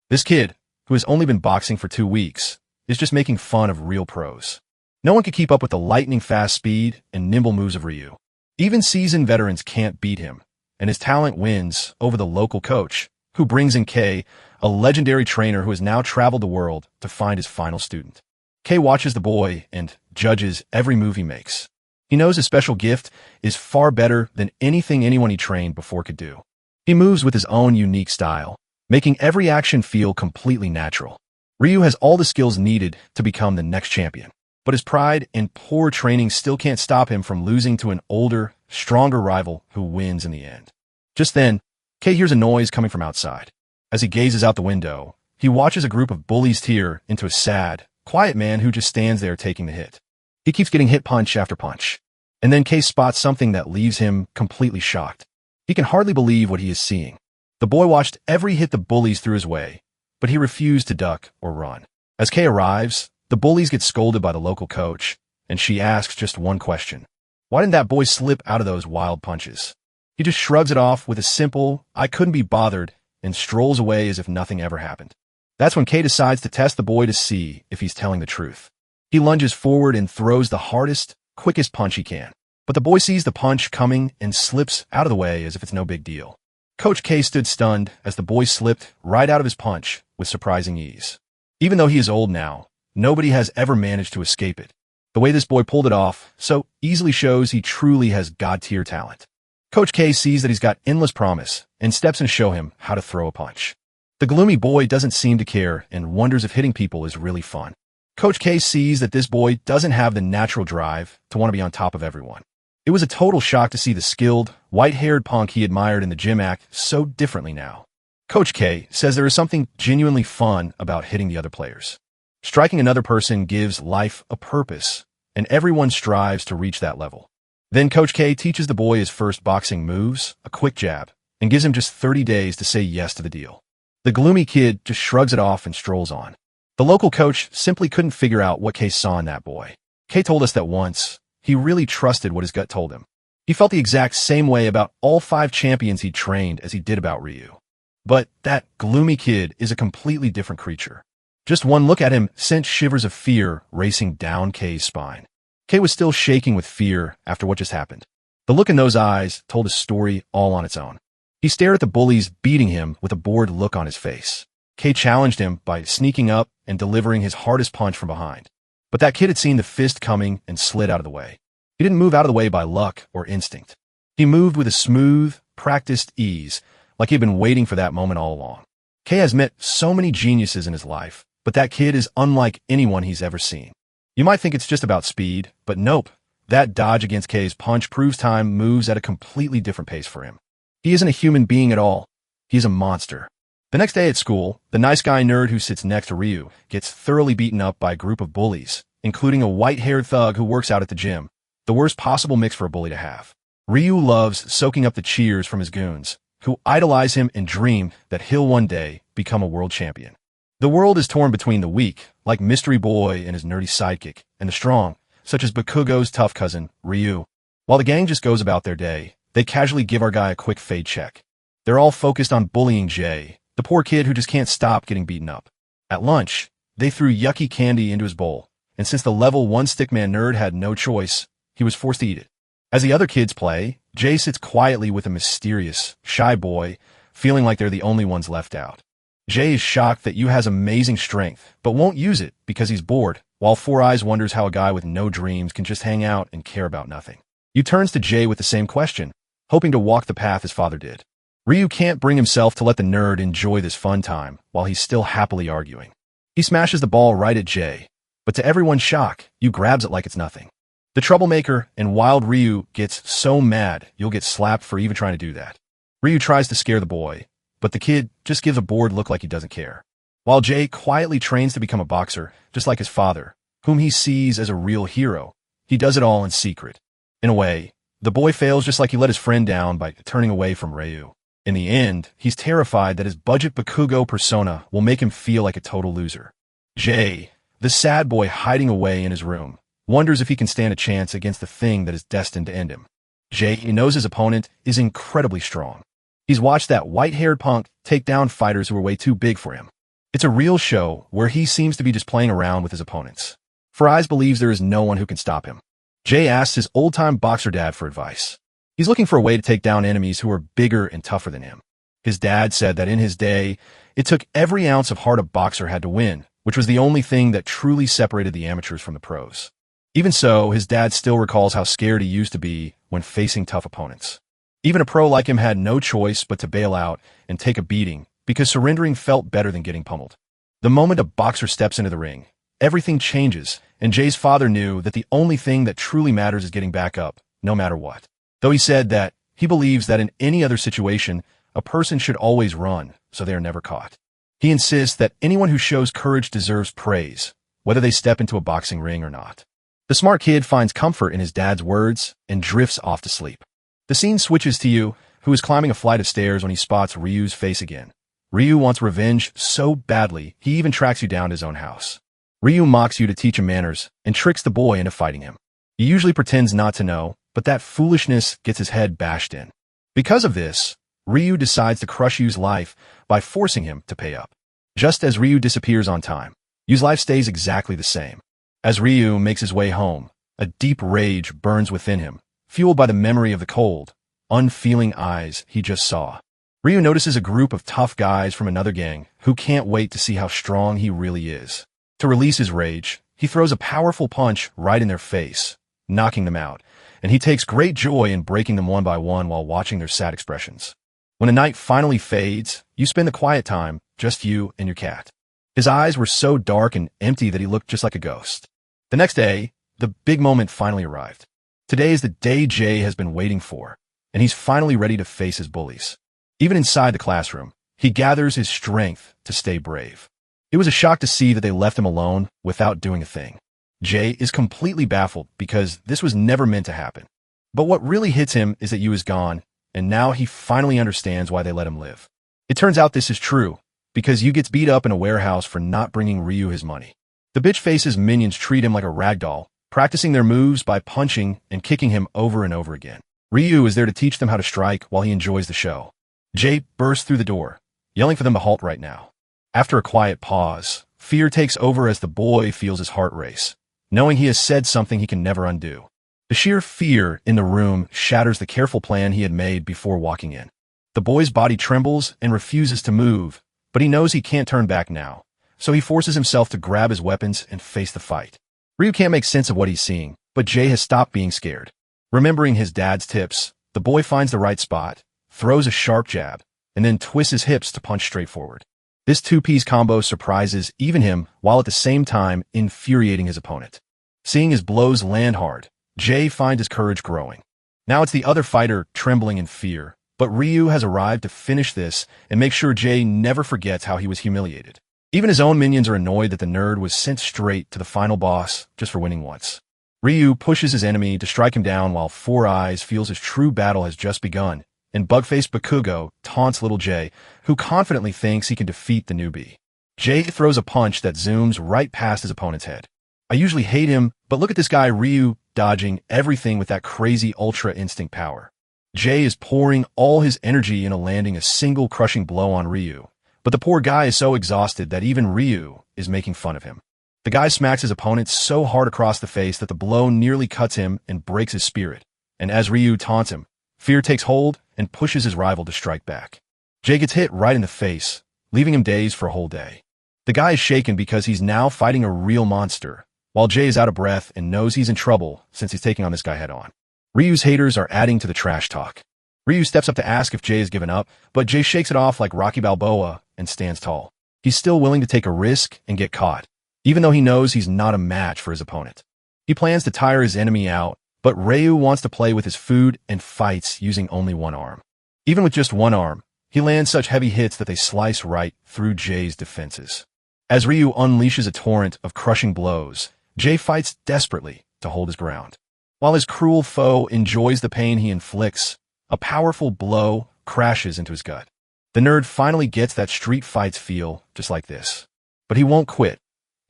This kid, who has only been boxing for 2 weeks, is just making fun of real pros. No one could keep up with the lightning-fast speed and nimble moves of Ryu. Even seasoned veterans can't beat him, and his talent wins over the local coach, who brings in Kei, a legendary trainer who has now traveled the world to find his final student. Kei watches the boy and judges every move he makes. He knows his special gift is far better than anything anyone he trained before could do. He moves with his own unique style, making every action feel completely natural. Ryu has all the skills needed to become the next champion, but his pride and poor training still can't stop him from losing to an older, stronger rival who wins in the end. Just then, Kei hears a noise coming from outside. As he gazes out the window, he watches a group of bullies tear into a sad, quiet man who just stands there taking the hit. He keeps getting hit punch after punch, and then Kei spots something that leaves him completely shocked. He can hardly believe what he is seeing. The boy watched every hit the bullies threw his way, but he refused to duck or run. As Kei arrives, the bullies get scolded by the local coach, and she asks just one question. Why didn't that boy slip out of those wild punches? He just shrugs it off with a simple, "I couldn't be bothered," and strolls away as if nothing ever happened. That's when Kei decides to test the boy to see if he's telling the truth. He lunges forward and throws the hardest, quickest punch he can. But the boy sees the punch coming and slips out of the way as if it's no big deal. Coach Kei stood stunned as the boy slipped right out of his punch with surprising ease. Even though he is old now, nobody has ever managed to escape it. The way this boy pulled it off so easily shows he truly has God-tier talent. Coach Kei sees that he's got endless promise and steps in to show him how to throw a punch. The gloomy boy doesn't seem to care and wonders if hitting people is really fun. Coach Kei sees that this boy doesn't have the natural drive to want to be on top of everyone. It was a total shock to see the skilled, white-haired punk he admired in the gym act so differently now. Coach Kei says there is something genuinely fun about hitting the other players. Striking another person gives life a purpose, and everyone strives to reach that level. Then Coach Kei teaches the boy his first boxing moves, a quick jab, and gives him just 30 days to say yes to the deal. The gloomy kid just shrugs it off and strolls on. The local coach simply couldn't figure out what Kei saw in that boy. Kei told us that once, he really trusted what his gut told him. He felt the exact same way about all 5 champions he trained as he did about Ryu. But that gloomy kid is a completely different creature. Just one look at him sent shivers of fear racing down Kei's spine. Kei was still shaking with fear after what just happened. The look in those eyes told a story all on its own. He stared at the bullies beating him with a bored look on his face. Kei challenged him by sneaking up and delivering his hardest punch from behind. But that kid had seen the fist coming and slid out of the way. He didn't move out of the way by luck or instinct. He moved with a smooth, practiced ease, like he'd been waiting for that moment all along. Kei has met so many geniuses in his life, but that kid is unlike anyone he's ever seen. You might think it's just about speed, but nope. That dodge against Kei's punch proves time moves at a completely different pace for him. He isn't a human being at all. He's a monster. The next day at school, the nice guy nerd who sits next to Ryu gets thoroughly beaten up by a group of bullies, including a white-haired thug who works out at the gym. The worst possible mix for a bully to have. Ryu loves soaking up the cheers from his goons, who idolize him and dream that he'll one day become a world champion. The world is torn between the weak, like Mystery Boy and his nerdy sidekick, and the strong, such as Bakugo's tough cousin, Ryu. While the gang just goes about their day, they casually give our guy a quick fade check. They're all focused on bullying Jay, the poor kid who just can't stop getting beaten up. At lunch, they threw yucky candy into his bowl, and since the level 1 stickman nerd had no choice, he was forced to eat it. As the other kids play, Jay sits quietly with a mysterious, shy boy, feeling like they're the only ones left out. Jay is shocked that Yu has amazing strength, but won't use it because he's bored, while Four Eyes wonders how a guy with no dreams can just hang out and care about nothing. Yu turns to Jay with the same question, hoping to walk the path his father did. Ryu can't bring himself to let the nerd enjoy this fun time while he's still happily arguing. He smashes the ball right at Jay, but to everyone's shock, Yu grabs it like it's nothing. The troublemaker and wild Ryu gets so mad you'll get slapped for even trying to do that. Ryu tries to scare the boy, but the kid just gives a bored look like he doesn't care. While Jay quietly trains to become a boxer, just like his father, whom he sees as a real hero, he does it all in secret. In a way, the boy fails just like he let his friend down by turning away from Ryu. In the end, he's terrified that his budget Bakugo persona will make him feel like a total loser. Jay, the sad boy hiding away in his room, wonders if he can stand a chance against the thing that is destined to end him. Jay knows his opponent is incredibly strong. He's watched that white-haired punk take down fighters who are way too big for him. It's a real show where he seems to be just playing around with his opponents. Faraz believes there is no one who can stop him. Jay asks his old-time boxer dad for advice. He's looking for a way to take down enemies who are bigger and tougher than him. His dad said that in his day, it took every ounce of heart a boxer had to win, which was the only thing that truly separated the amateurs from the pros. Even so, his dad still recalls how scared he used to be when facing tough opponents. Even a pro like him had no choice but to bail out and take a beating because surrendering felt better than getting pummeled. The moment a boxer steps into the ring, everything changes, and Jay's father knew that the only thing that truly matters is getting back up, no matter what. Though he said that he believes that in any other situation, a person should always run, so they are never caught. He insists that anyone who shows courage deserves praise, whether they step into a boxing ring or not. The smart kid finds comfort in his dad's words and drifts off to sleep. The scene switches to Yu, who is climbing a flight of stairs when he spots Ryu's face again. Ryu wants revenge so badly, he even tracks Yu down to his own house. Ryu mocks Yu to teach him manners and tricks the boy into fighting him. He usually pretends not to know, but that foolishness gets his head bashed in. Because of this, Ryu decides to crush Yu's life by forcing him to pay up. Just as Ryu disappears on time, Yu's life stays exactly the same. As Ryu makes his way home, a deep rage burns within him, fueled by the memory of the cold, unfeeling eyes he just saw. Ryu notices a group of tough guys from another gang who can't wait to see how strong he really is. To release his rage, he throws a powerful punch right in their face, knocking them out, and he takes great joy in breaking them one by one while watching their sad expressions. When the night finally fades, you spend the quiet time, just you and your cat. His eyes were so dark and empty that he looked just like a ghost. The next day, the big moment finally arrived. Today is the day Jay has been waiting for, and he's finally ready to face his bullies. Even inside the classroom, he gathers his strength to stay brave. It was a shock to see that they left him alone without doing a thing. Jay is completely baffled because this was never meant to happen. But what really hits him is that Yu is gone, and now he finally understands why they let him live. It turns out this is true, because Yu gets beat up in a warehouse for not bringing Ryu his money. The bitch-face's minions treat him like a ragdoll, practicing their moves by punching and kicking him over and over again. Ryu is there to teach them how to strike while he enjoys the show. Jay bursts through the door, yelling for them to halt right now. After a quiet pause, fear takes over as the boy feels his heart race, knowing he has said something he can never undo. The sheer fear in the room shatters the careful plan he had made before walking in. The boy's body trembles and refuses to move, but he knows he can't turn back now, so he forces himself to grab his weapons and face the fight. Ryu can't make sense of what he's seeing, but Jay has stopped being scared. Remembering his dad's tips, the boy finds the right spot, throws a sharp jab, and then twists his hips to punch straight forward. This two-piece combo surprises even him while at the same time infuriating his opponent. Seeing his blows land hard, Jay finds his courage growing. Now it's the other fighter trembling in fear, but Ryu has arrived to finish this and make sure Jay never forgets how he was humiliated. Even his own minions are annoyed that the nerd was sent straight to the final boss just for winning once. Ryu pushes his enemy to strike him down while Four Eyes feels his true battle has just begun, and Bug-faced Bakugo taunts little Jay, who confidently thinks he can defeat the newbie. Jay throws a punch that zooms right past his opponent's head. I usually hate him, but look at this guy Ryu dodging everything with that crazy ultra instinct power. Jay is pouring all his energy into landing a single crushing blow on Ryu, but the poor guy is so exhausted that even Ryu is making fun of him. The guy smacks his opponent so hard across the face that the blow nearly cuts him and breaks his spirit, and as Ryu taunts him, fear takes hold and pushes his rival to strike back. Jay gets hit right in the face, leaving him dazed for a whole day. The guy is shaken because he's now fighting a real monster, while Jay is out of breath and knows he's in trouble since he's taking on this guy head-on. Ryu's haters are adding to the trash talk. Ryu steps up to ask if Jay has given up, but Jay shakes it off like Rocky Balboa and stands tall. He's still willing to take a risk and get caught, even though he knows he's not a match for his opponent. He plans to tire his enemy out, but Ryu wants to play with his food and fights using only one arm. Even with just one arm, he lands such heavy hits that they slice right through Jay's defenses. As Ryu unleashes a torrent of crushing blows, Jay fights desperately to hold his ground. While his cruel foe enjoys the pain he inflicts, a powerful blow crashes into his gut. The nerd finally gets that street fights feel just like this. But he won't quit.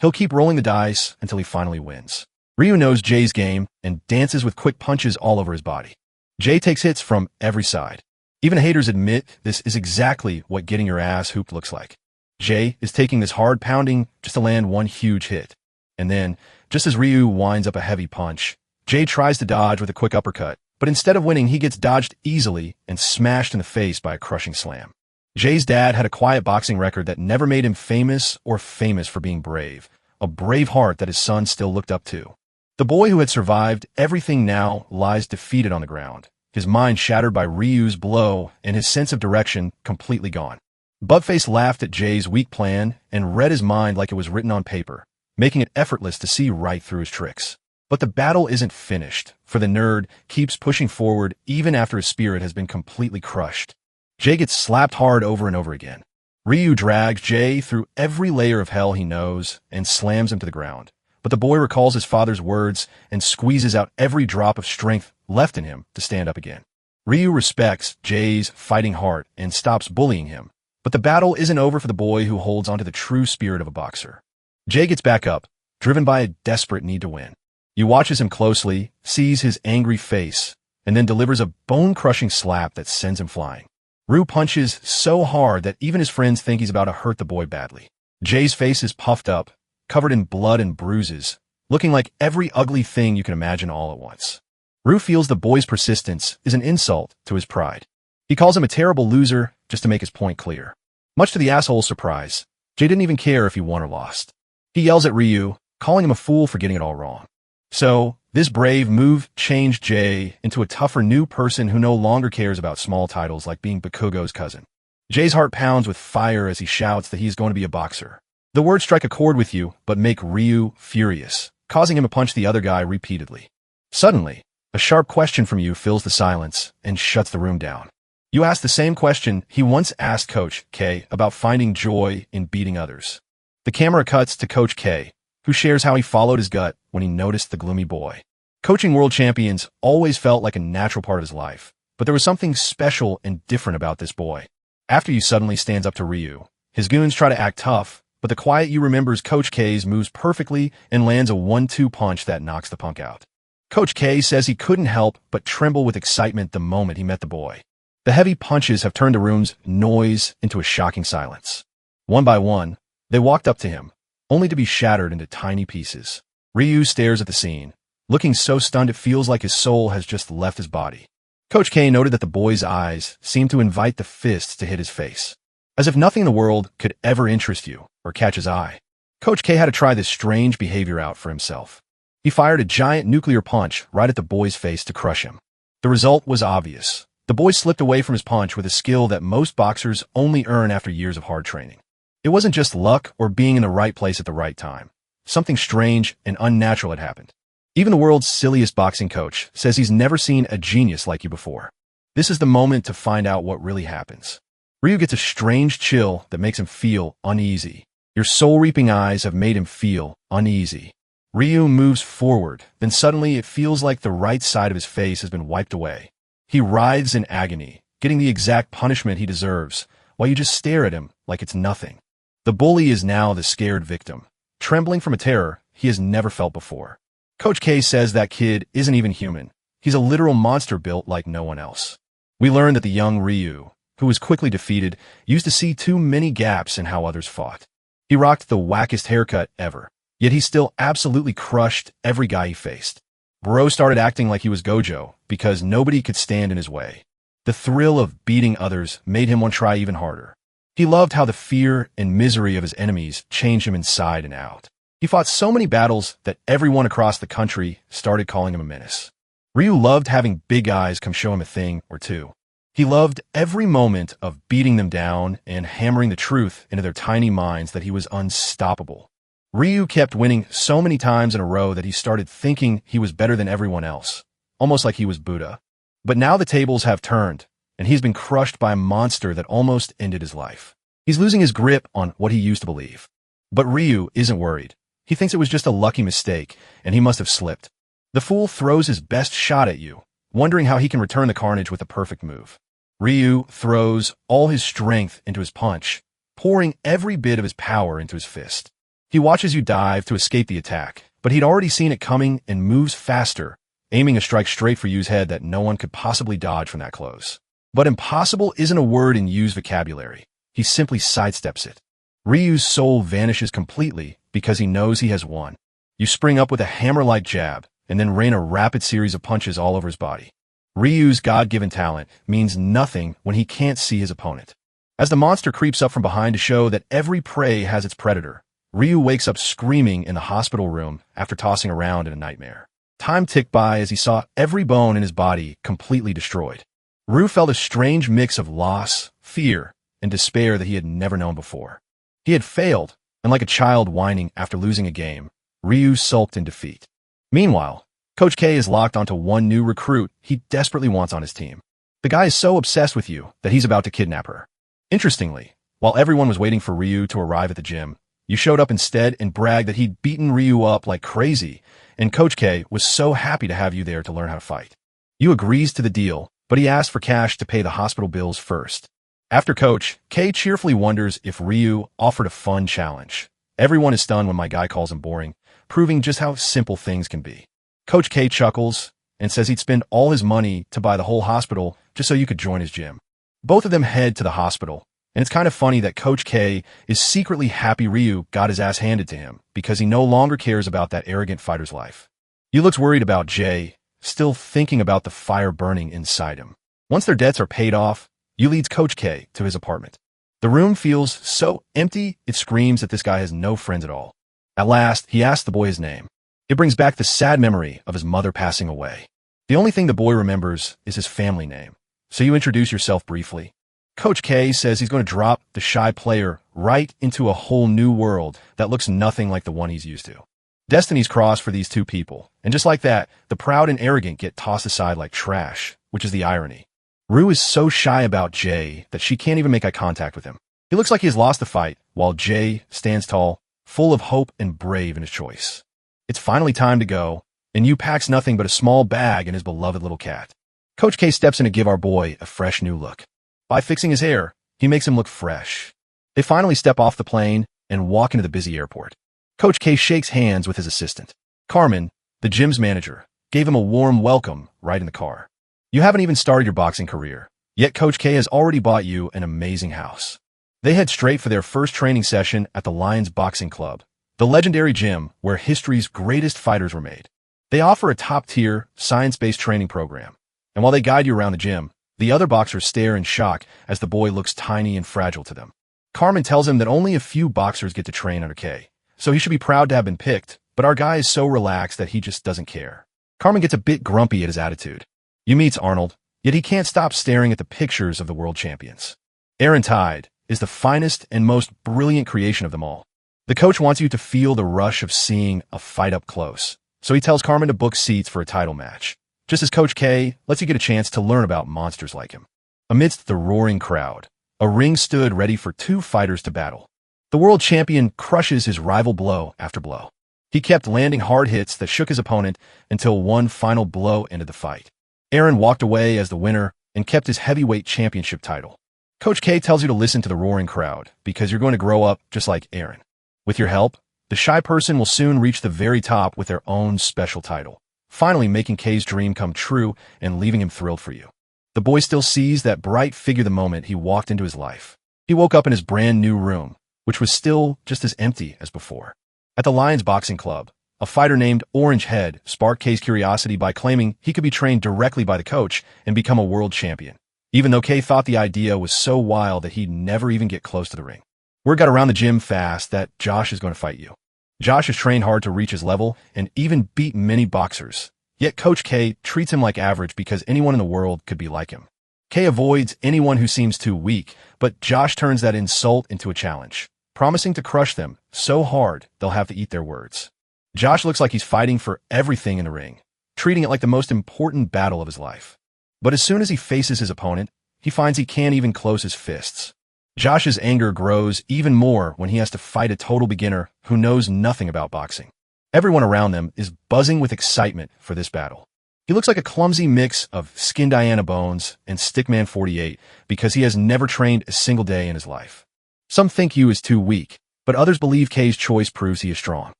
He'll keep rolling the dice until he finally wins. Ryu knows Jay's game and dances with quick punches all over his body. Jay takes hits from every side. Even haters admit this is exactly what getting your ass hooped looks like. Jay is taking this hard pounding just to land one huge hit. And then, just as Ryu winds up a heavy punch, Jay tries to dodge with a quick uppercut, but instead of winning, he gets dodged easily and smashed in the face by a crushing slam. Jay's dad had a quiet boxing record that never made him famous or famous for being brave, a brave heart that his son still looked up to. The boy who had survived everything now lies defeated on the ground, his mind shattered by Ryu's blow and his sense of direction completely gone. Bugface laughed at Jay's weak plan and read his mind like it was written on paper, making it effortless to see right through his tricks. But the battle isn't finished, for the nerd keeps pushing forward even after his spirit has been completely crushed. Jay gets slapped hard over and over again. Ryu drags Jay through every layer of hell he knows and slams him to the ground. But the boy recalls his father's words and squeezes out every drop of strength left in him to stand up again. Ryu respects Jay's fighting heart and stops bullying him. But the battle isn't over for the boy who holds onto the true spirit of a boxer. Jay gets back up, driven by a desperate need to win. You watches him closely, sees his angry face, and then delivers a bone-crushing slap that sends him flying. Ryu punches so hard that even his friends think he's about to hurt the boy badly. Jay's face is puffed up, covered in blood and bruises, looking like every ugly thing you can imagine all at once. Ryu feels the boy's persistence is an insult to his pride. He calls him a terrible loser just to make his point clear. Much to the asshole's surprise, Jay didn't even care if he won or lost. He yells at Ryu, calling him a fool for getting it all wrong. So, this brave move changed Jay into a tougher new person who no longer cares about small titles like being Bakugo's cousin. Jay's heart pounds with fire as he shouts that he's going to be a boxer. The words strike a chord with you, but make Ryu furious, causing him to punch the other guy repeatedly. Suddenly, a sharp question from you fills the silence and shuts the room down. You ask the same question he once asked Coach K about finding joy in beating others. The camera cuts to Coach K, who shares how he followed his gut when he noticed the gloomy boy. Coaching world champions always felt like a natural part of his life, but there was something special and different about this boy. After you suddenly stands up to Ryu, his goons try to act tough, but the quiet you remembers Coach K's moves perfectly and lands a 1-2 punch that knocks the punk out. Coach K says he couldn't help but tremble with excitement the moment he met the boy. The heavy punches have turned the room's noise into a shocking silence. One by one, they walked up to him, only to be shattered into tiny pieces. Ryu stares at the scene, looking so stunned it feels like his soul has just left his body. Coach K noted that the boy's eyes seemed to invite the fists to hit his face, as if nothing in the world could ever interest you or catch his eye. Coach K had to try this strange behavior out for himself. He fired a giant nuclear punch right at the boy's face to crush him. The result was obvious. The boy slipped away from his punch with a skill that most boxers only earn after years of hard training. It wasn't just luck or being in the right place at the right time. Something strange and unnatural had happened. Even the world's silliest boxing coach says he's never seen a genius like you before. This is the moment to find out what really happens. Ryu gets a strange chill that makes him feel uneasy. Your soul-reaping eyes have made him feel uneasy. Ryu moves forward, then suddenly it feels like the right side of his face has been wiped away. He writhes in agony, getting the exact punishment he deserves, while you just stare at him like it's nothing. The bully is now the scared victim, trembling from a terror he has never felt before. Coach K says that kid isn't even human. He's a literal monster built like no one else. We learn that the young Ryu, who was quickly defeated, used to see too many gaps in how others fought. He rocked the wackest haircut ever, yet he still absolutely crushed every guy he faced. Bro started acting like he was Gojo because nobody could stand in his way. The thrill of beating others made him want to try even harder. He loved how the fear and misery of his enemies changed him inside and out. He fought so many battles that everyone across the country started calling him a menace. Ryu loved having big guys come show him a thing or two. He loved every moment of beating them down and hammering the truth into their tiny minds that he was unstoppable. Ryu kept winning so many times in a row that he started thinking he was better than everyone else, almost like he was Buddha. But now the tables have turned, and he's been crushed by a monster that almost ended his life. He's losing his grip on what he used to believe. But Ryu isn't worried. He thinks it was just a lucky mistake, and he must have slipped. The fool throws his best shot at you, wondering how he can return the carnage with a perfect move. Ryu throws all his strength into his punch, pouring every bit of his power into his fist. He watches you dive to escape the attack, but he'd already seen it coming and moves faster, aiming a strike straight for Yu's head that no one could possibly dodge from that close. But impossible isn't a word in Yu's vocabulary. He simply sidesteps it. Ryu's soul vanishes completely because he knows he has won. You spring up with a hammer-like jab, and then rain a rapid series of punches all over his body. Ryu's God-given talent means nothing when he can't see his opponent. As the monster creeps up from behind to show that every prey has its predator, Ryu wakes up screaming in the hospital room after tossing around in a nightmare. Time ticked by as he saw every bone in his body completely destroyed. Ryu felt a strange mix of loss, fear, and despair that he had never known before. He had failed, and like a child whining after losing a game, Ryu sulked in defeat. Meanwhile, Coach K is locked onto one new recruit he desperately wants on his team. The guy is so obsessed with you that he's about to kidnap her. Interestingly, while everyone was waiting for Ryu to arrive at the gym, you showed up instead and bragged that he'd beaten Ryu up like crazy, and Coach K was so happy to have you there to learn how to fight. You agrees to the deal, but he asked for cash to pay the hospital bills first. After Coach K cheerfully wonders if Ryu offered a fun challenge. Everyone is stunned when my guy calls him boring, proving just how simple things can be. Coach K chuckles and says he'd spend all his money to buy the whole hospital just so you could join his gym. Both of them head to the hospital, and it's kind of funny that Coach K is secretly happy Ryu got his ass handed to him because he no longer cares about that arrogant fighter's life. He looks worried about Jay, still thinking about the fire burning inside him. Once their debts are paid off, Yu leads Coach K to his apartment. The room feels so empty, it screams that this guy has no friends at all. At last, he asks the boy his name. It brings back the sad memory of his mother passing away. The only thing the boy remembers is his family name. So you introduce yourself briefly. Coach K says he's going to drop the shy player right into a whole new world that looks nothing like the one he's used to. Destinies cross for these two people, and just like that, the proud and arrogant get tossed aside like trash, which is the irony. Ryu is so shy about Jay that she can't even make eye contact with him. He looks like he has lost the fight, while Jay stands tall, full of hope and brave in his choice. It's finally time to go, and Yu packs nothing but a small bag and his beloved little cat. Coach K steps in to give our boy a fresh new look. By fixing his hair, he makes him look fresh. They finally step off the plane and walk into the busy airport. Coach K shakes hands with his assistant. Carmen, the gym's manager, gave him a warm welcome right in the car. You haven't even started your boxing career, yet Coach K has already bought you an amazing house. They head straight for their first training session at the Lions Boxing Club, the legendary gym where history's greatest fighters were made. They offer a top-tier, science-based training program, and while they guide you around the gym, the other boxers stare in shock as the boy looks tiny and fragile to them. Carmen tells him that only a few boxers get to train under K, so he should be proud to have been picked, but our guy is so relaxed that he just doesn't care. Carmen gets a bit grumpy at his attitude. You meets Arnold, yet he can't stop staring at the pictures of the world champions. Aaron Tide is the finest and most brilliant creation of them all. The coach wants you to feel the rush of seeing a fight up close, so he tells Carmen to book seats for a title match, just as Coach K lets you get a chance to learn about monsters like him. Amidst the roaring crowd, a ring stood ready for two fighters to battle. The world champion crushes his rival blow after blow. He kept landing hard hits that shook his opponent until one final blow ended the fight. Aaron walked away as the winner and kept his heavyweight championship title. Coach K tells you to listen to the roaring crowd because you're going to grow up just like Aaron. With your help, the shy person will soon reach the very top with their own special title, finally making K's dream come true and leaving him thrilled for you. The boy still sees that bright figure the moment he walked into his life. He woke up in his brand new room, which was still just as empty as before. At the Lions Boxing Club, a fighter named Orange Head sparked K's curiosity by claiming he could be trained directly by the coach and become a world champion, even though K thought the idea was so wild that he'd never even get close to the ring. Word got around the gym fast that Josh is going to fight you. Josh has trained hard to reach his level and even beat many boxers, yet Coach K treats him like average because anyone in the world could be like him. K avoids anyone who seems too weak, but Josh turns that insult into a challenge, promising to crush them so hard they'll have to eat their words. Josh looks like he's fighting for everything in the ring, treating it like the most important battle of his life. But as soon as he faces his opponent, he finds he can't even close his fists. Josh's anger grows even more when he has to fight a total beginner who knows nothing about boxing. Everyone around them is buzzing with excitement for this battle. He looks like a clumsy mix of Skin Diana Bones and Stickman 48 because he has never trained a single day in his life. Some think Yu is too weak, but others believe K's choice proves he is strong.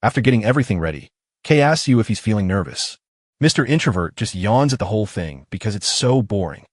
After getting everything ready, K asks Yu if he's feeling nervous. Mr. Introvert just yawns at the whole thing because it's so boring.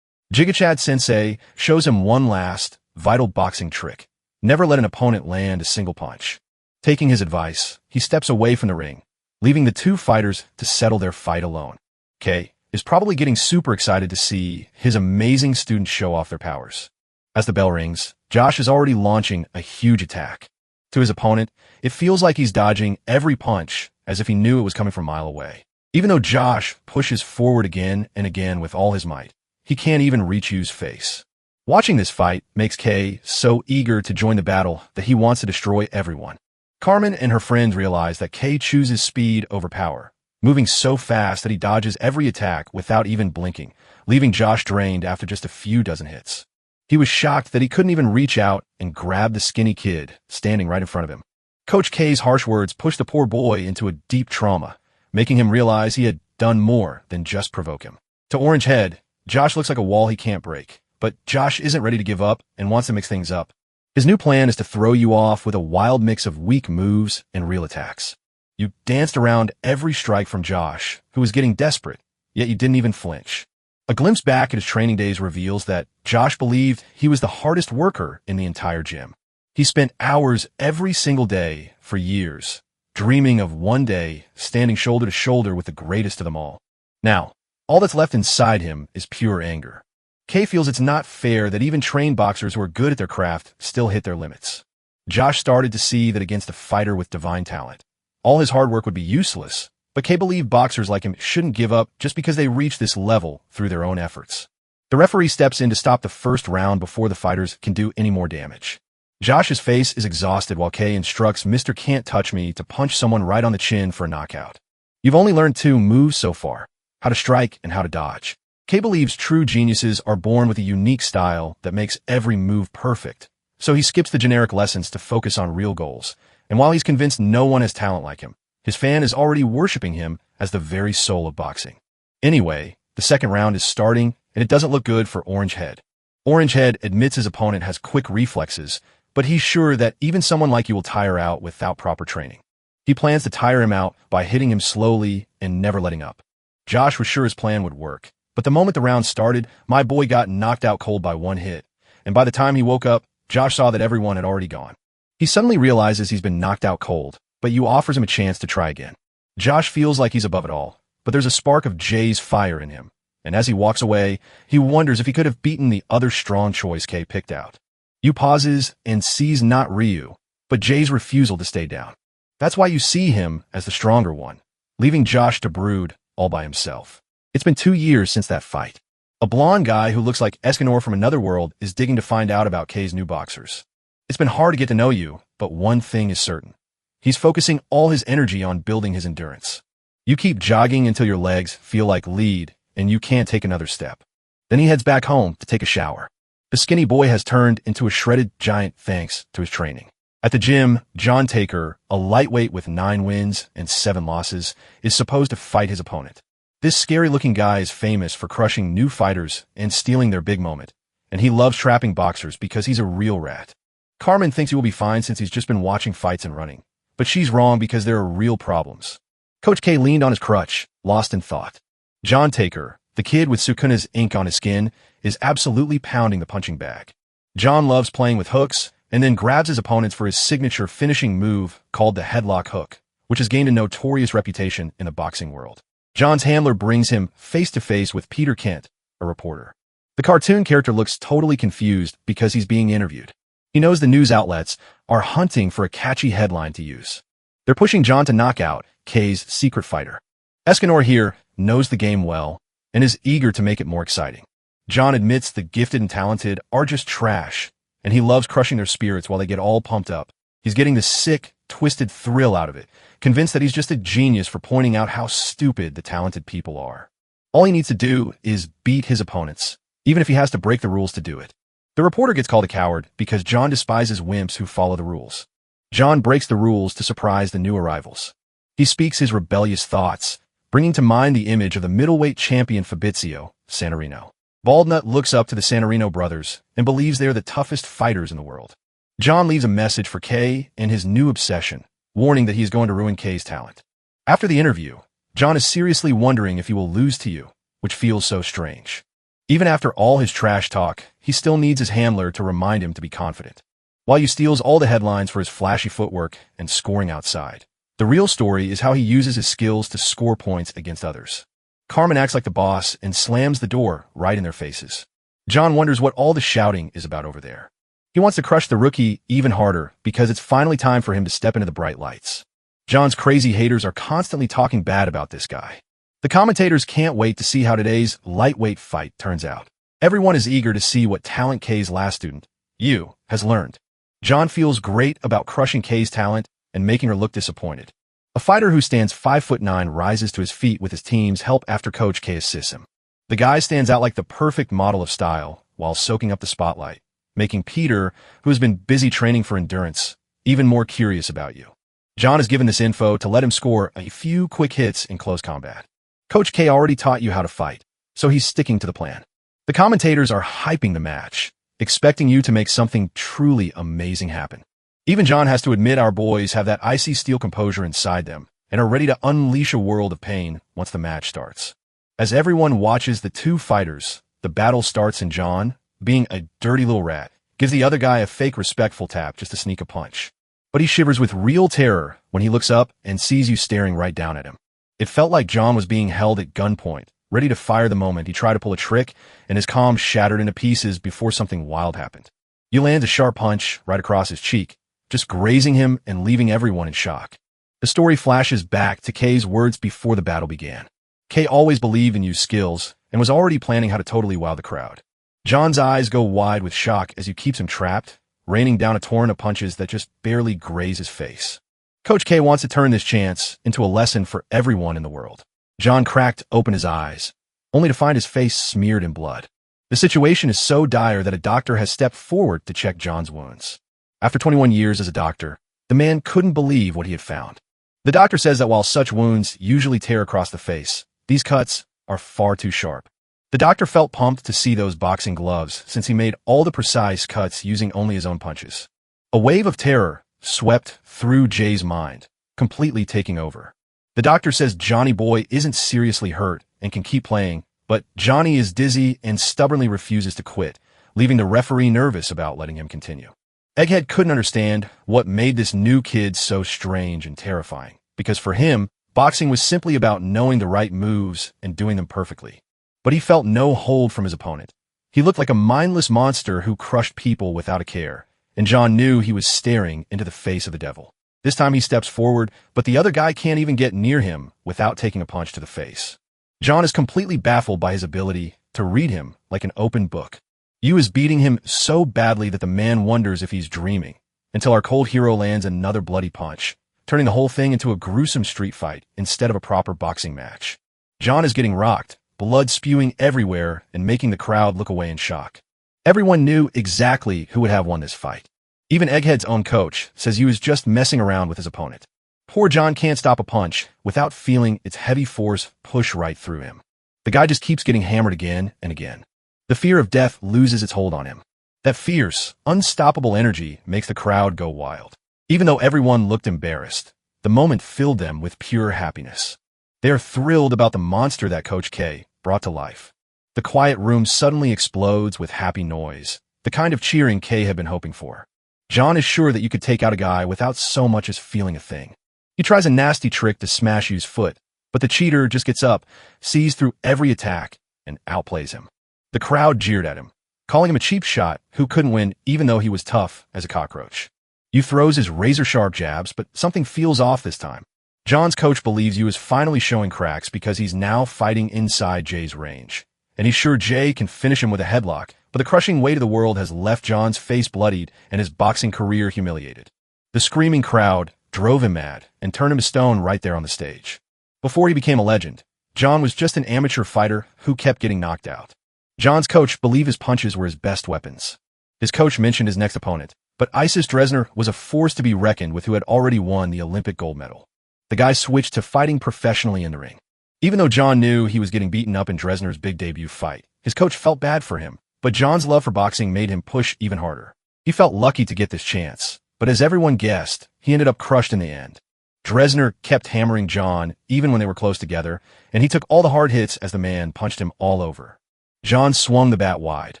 Jigachad Sensei shows him one last, vital boxing trick. Never let an opponent land a single punch. Taking his advice, he steps away from the ring, leaving the two fighters to settle their fight alone. Kei is probably getting super excited to see his amazing students show off their powers. As the bell rings, Josh is already launching a huge attack. To his opponent, it feels like he's dodging every punch as if he knew it was coming from a mile away. Even though Josh pushes forward again and again with all his might, he can't even reach Yu's face. Watching this fight makes Kei so eager to join the battle that he wants to destroy everyone. Carmen and her friends realize that Kei chooses speed over power, moving so fast that he dodges every attack without even blinking, leaving Josh drained after just a few dozen hits. He was shocked that he couldn't even reach out and grab the skinny kid standing right in front of him. Coach K's harsh words pushed the poor boy into a deep trauma, making him realize he had done more than just provoke him. To Orange Head, Josh looks like a wall he can't break, but Josh isn't ready to give up and wants to mix things up. His new plan is to throw you off with a wild mix of weak moves and real attacks. You danced around every strike from Josh, who was getting desperate, yet you didn't even flinch. A glimpse back at his training days reveals that Josh believed he was the hardest worker in the entire gym. He spent hours every single day for years, dreaming of one day standing shoulder to shoulder with the greatest of them all. Now, all that's left inside him is pure anger. Kei feels it's not fair that even trained boxers who are good at their craft still hit their limits. Josh started to see that against a fighter with divine talent, all his hard work would be useless, but Kei believed boxers like him shouldn't give up just because they reach this level through their own efforts. The referee steps in to stop the first round before the fighters can do any more damage. Josh's face is exhausted while Kei instructs Mr. Can't Touch Me to punch someone right on the chin for a knockout. You've only learned 2 moves so far, how to strike and how to dodge. Kei believes true geniuses are born with a unique style that makes every move perfect, so he skips the generic lessons to focus on real goals. And while he's convinced no one has talent like him, his fan is already worshipping him as the very soul of boxing. Anyway, the second round is starting, and it doesn't look good for Orange Head. Orange Head admits his opponent has quick reflexes, but he's sure that even someone like you will tire out without proper training. He plans to tire him out by hitting him slowly and never letting up. Josh was sure his plan would work, but the moment the round started, my boy got knocked out cold by 1 hit, and by the time he woke up, Josh saw that everyone had already gone. He suddenly realizes he's been knocked out cold, but Yu offers him a chance to try again. Josh feels like he's above it all, but there's a spark of Jay's fire in him, and as he walks away, he wonders if he could have beaten the other strong choice Kei picked out. Yu pauses and sees not Ryu, but Jay's refusal to stay down. That's why you see him as the stronger one, leaving Josh to brood all by himself. It's been 2 years since that fight. A blonde guy who looks like Escanor from another world is digging to find out about Kei's new boxers. It's been hard to get to know Yu, but one thing is certain. He's focusing all his energy on building his endurance. You keep jogging until your legs feel like lead and you can't take another step. Then he heads back home to take a shower. The skinny boy has turned into a shredded giant thanks to his training. At the gym, John Taker, a lightweight with 9 wins and 7 losses, is supposed to fight his opponent. This scary-looking guy is famous for crushing new fighters and stealing their big moment, and he loves trapping boxers because he's a real rat. Carmen thinks he will be fine since he's just been watching fights and running, but she's wrong because there are real problems. Coach K leaned on his crutch, lost in thought. John Taker, the kid with Sukuna's ink on his skin, is absolutely pounding the punching bag. John loves playing with hooks and then grabs his opponents for his signature finishing move called the headlock hook, which has gained a notorious reputation in the boxing world. John's handler brings him face-to-face with Peter Kent, a reporter. The cartoon character looks totally confused because he's being interviewed. He knows the news outlets are hunting for a catchy headline to use. They're pushing John to knock out Kei's secret fighter. Escanor here knows the game well and is eager to make it more exciting. John admits the gifted and talented are just trash, and he loves crushing their spirits while they get all pumped up. He's getting the sick, twisted thrill out of it, convinced that he's just a genius for pointing out how stupid the talented people are. All he needs to do is beat his opponents, even if he has to break the rules to do it. The reporter gets called a coward because John despises wimps who follow the rules. John breaks the rules to surprise the new arrivals. He speaks his rebellious thoughts, bringing to mind the image of the middleweight champion Fabrizio Santorino. Baldnut looks up to the Santorino brothers and believes they are the toughest fighters in the world. John leaves a message for Kei and his new obsession, warning that he is going to ruin Kei's talent. After the interview, John is seriously wondering if he will lose to Yu, which feels so strange. Even after all his trash talk, he still needs his handler to remind him to be confident. while he steals all the headlines for his flashy footwork and scoring outside. The real story is how he uses his skills to score points against others. Carmen acts like the boss and slams the door right in their faces. John wonders what all the shouting is about over there. He wants to crush the rookie even harder because it's finally time for him to step into the bright lights. John's crazy haters are constantly talking bad about this guy. The commentators can't wait to see how today's lightweight fight turns out. Everyone is eager to see what talent K's last student, Yu, has learned. John feels great about crushing K's talent and making her look disappointed. A fighter who stands 5'9" rises to his feet with his team's help after Coach K assists him. The guy stands out like the perfect model of style while soaking up the spotlight, making Peter, who has been busy training for endurance, even more curious about you. John is given this info to let him score a few quick hits in close combat. Coach K already taught you how to fight, so he's sticking to the plan. The commentators are hyping the match, expecting you to make something truly amazing happen. Even John has to admit our boys have that icy steel composure inside them and are ready to unleash a world of pain once the match starts. As everyone watches the two fighters, the battle starts and John, being a dirty little rat, gives the other guy a fake respectful tap just to sneak a punch. But he shivers with real terror when he looks up and sees you staring right down at him. It felt like John was being held at gunpoint, ready to fire the moment he tried to pull a trick, and his calm shattered into pieces before something wild happened. You land a sharp punch right across his cheek, just grazing him and leaving everyone in shock. The story flashes back to K's words before the battle began. K always believed in Yu's skills and was already planning how to totally wow the crowd. John's eyes go wide with shock as Yu keeps him trapped, raining down a torrent of punches that just barely graze his face. Coach K wants to turn this chance into a lesson for everyone in the world. John cracked open his eyes, only to find his face smeared in blood. The situation is so dire that a doctor has stepped forward to check John's wounds. After 21 years as a doctor, the man couldn't believe what he had found. The doctor says that while such wounds usually tear across the face, these cuts are far too sharp. The doctor felt pumped to see those boxing gloves since he made all the precise cuts using only his own punches. A wave of terror swept through Jay's mind, completely taking over. The doctor says Johnny Boy isn't seriously hurt and can keep playing, but Johnny is dizzy and stubbornly refuses to quit, leaving the referee nervous about letting him continue. Egghead couldn't understand what made this new kid so strange and terrifying, because for him, boxing was simply about knowing the right moves and doing them perfectly. But he felt no hold from his opponent. He looked like a mindless monster who crushed people without a care, and John knew he was staring into the face of the devil. This time he steps forward, but the other guy can't even get near him without taking a punch to the face. John is completely baffled by his ability to read him like an open book. Yu is beating him so badly that the man wonders if he's dreaming, until our cold hero lands another bloody punch, turning the whole thing into a gruesome street fight instead of a proper boxing match. John is getting rocked, blood spewing everywhere and making the crowd look away in shock. Everyone knew exactly who would have won this fight. Even Egghead's own coach says Yu is just messing around with his opponent. Poor John can't stop a punch without feeling its heavy force push right through him. The guy just keeps getting hammered again and again. The fear of death loses its hold on him. That fierce, unstoppable energy makes the crowd go wild. Even though everyone looked embarrassed, the moment filled them with pure happiness. They are thrilled about the monster that Coach K brought to life. The quiet room suddenly explodes with happy noise, the kind of cheering K had been hoping for. John is sure that you could take out a guy without so much as feeling a thing. He tries a nasty trick to smash Yu's foot, but the cheater just gets up, sees through every attack, and outplays him. The crowd jeered at him, calling him a cheap shot who couldn't win even though he was tough as a cockroach. Yu throws his razor-sharp jabs, but something feels off this time. John's coach believes Yu is finally showing cracks because he's now fighting inside Jay's range. And he's sure Jay can finish him with a headlock, but the crushing weight of the world has left John's face bloodied and his boxing career humiliated. The screaming crowd drove him mad and turned him to stone right there on the stage. Before he became a legend, John was just an amateur fighter who kept getting knocked out. John's coach believed his punches were his best weapons. His coach mentioned his next opponent, but Isis Dresner was a force to be reckoned with who had already won the Olympic gold medal. The guy switched to fighting professionally in the ring. Even though John knew he was getting beaten up in Dresner's big debut fight, his coach felt bad for him, but John's love for boxing made him push even harder. He felt lucky to get this chance, but as everyone guessed, he ended up crushed in the end. Dresner kept hammering John even when they were close together, and he took all the hard hits as the man punched him all over. John swung the bat wide,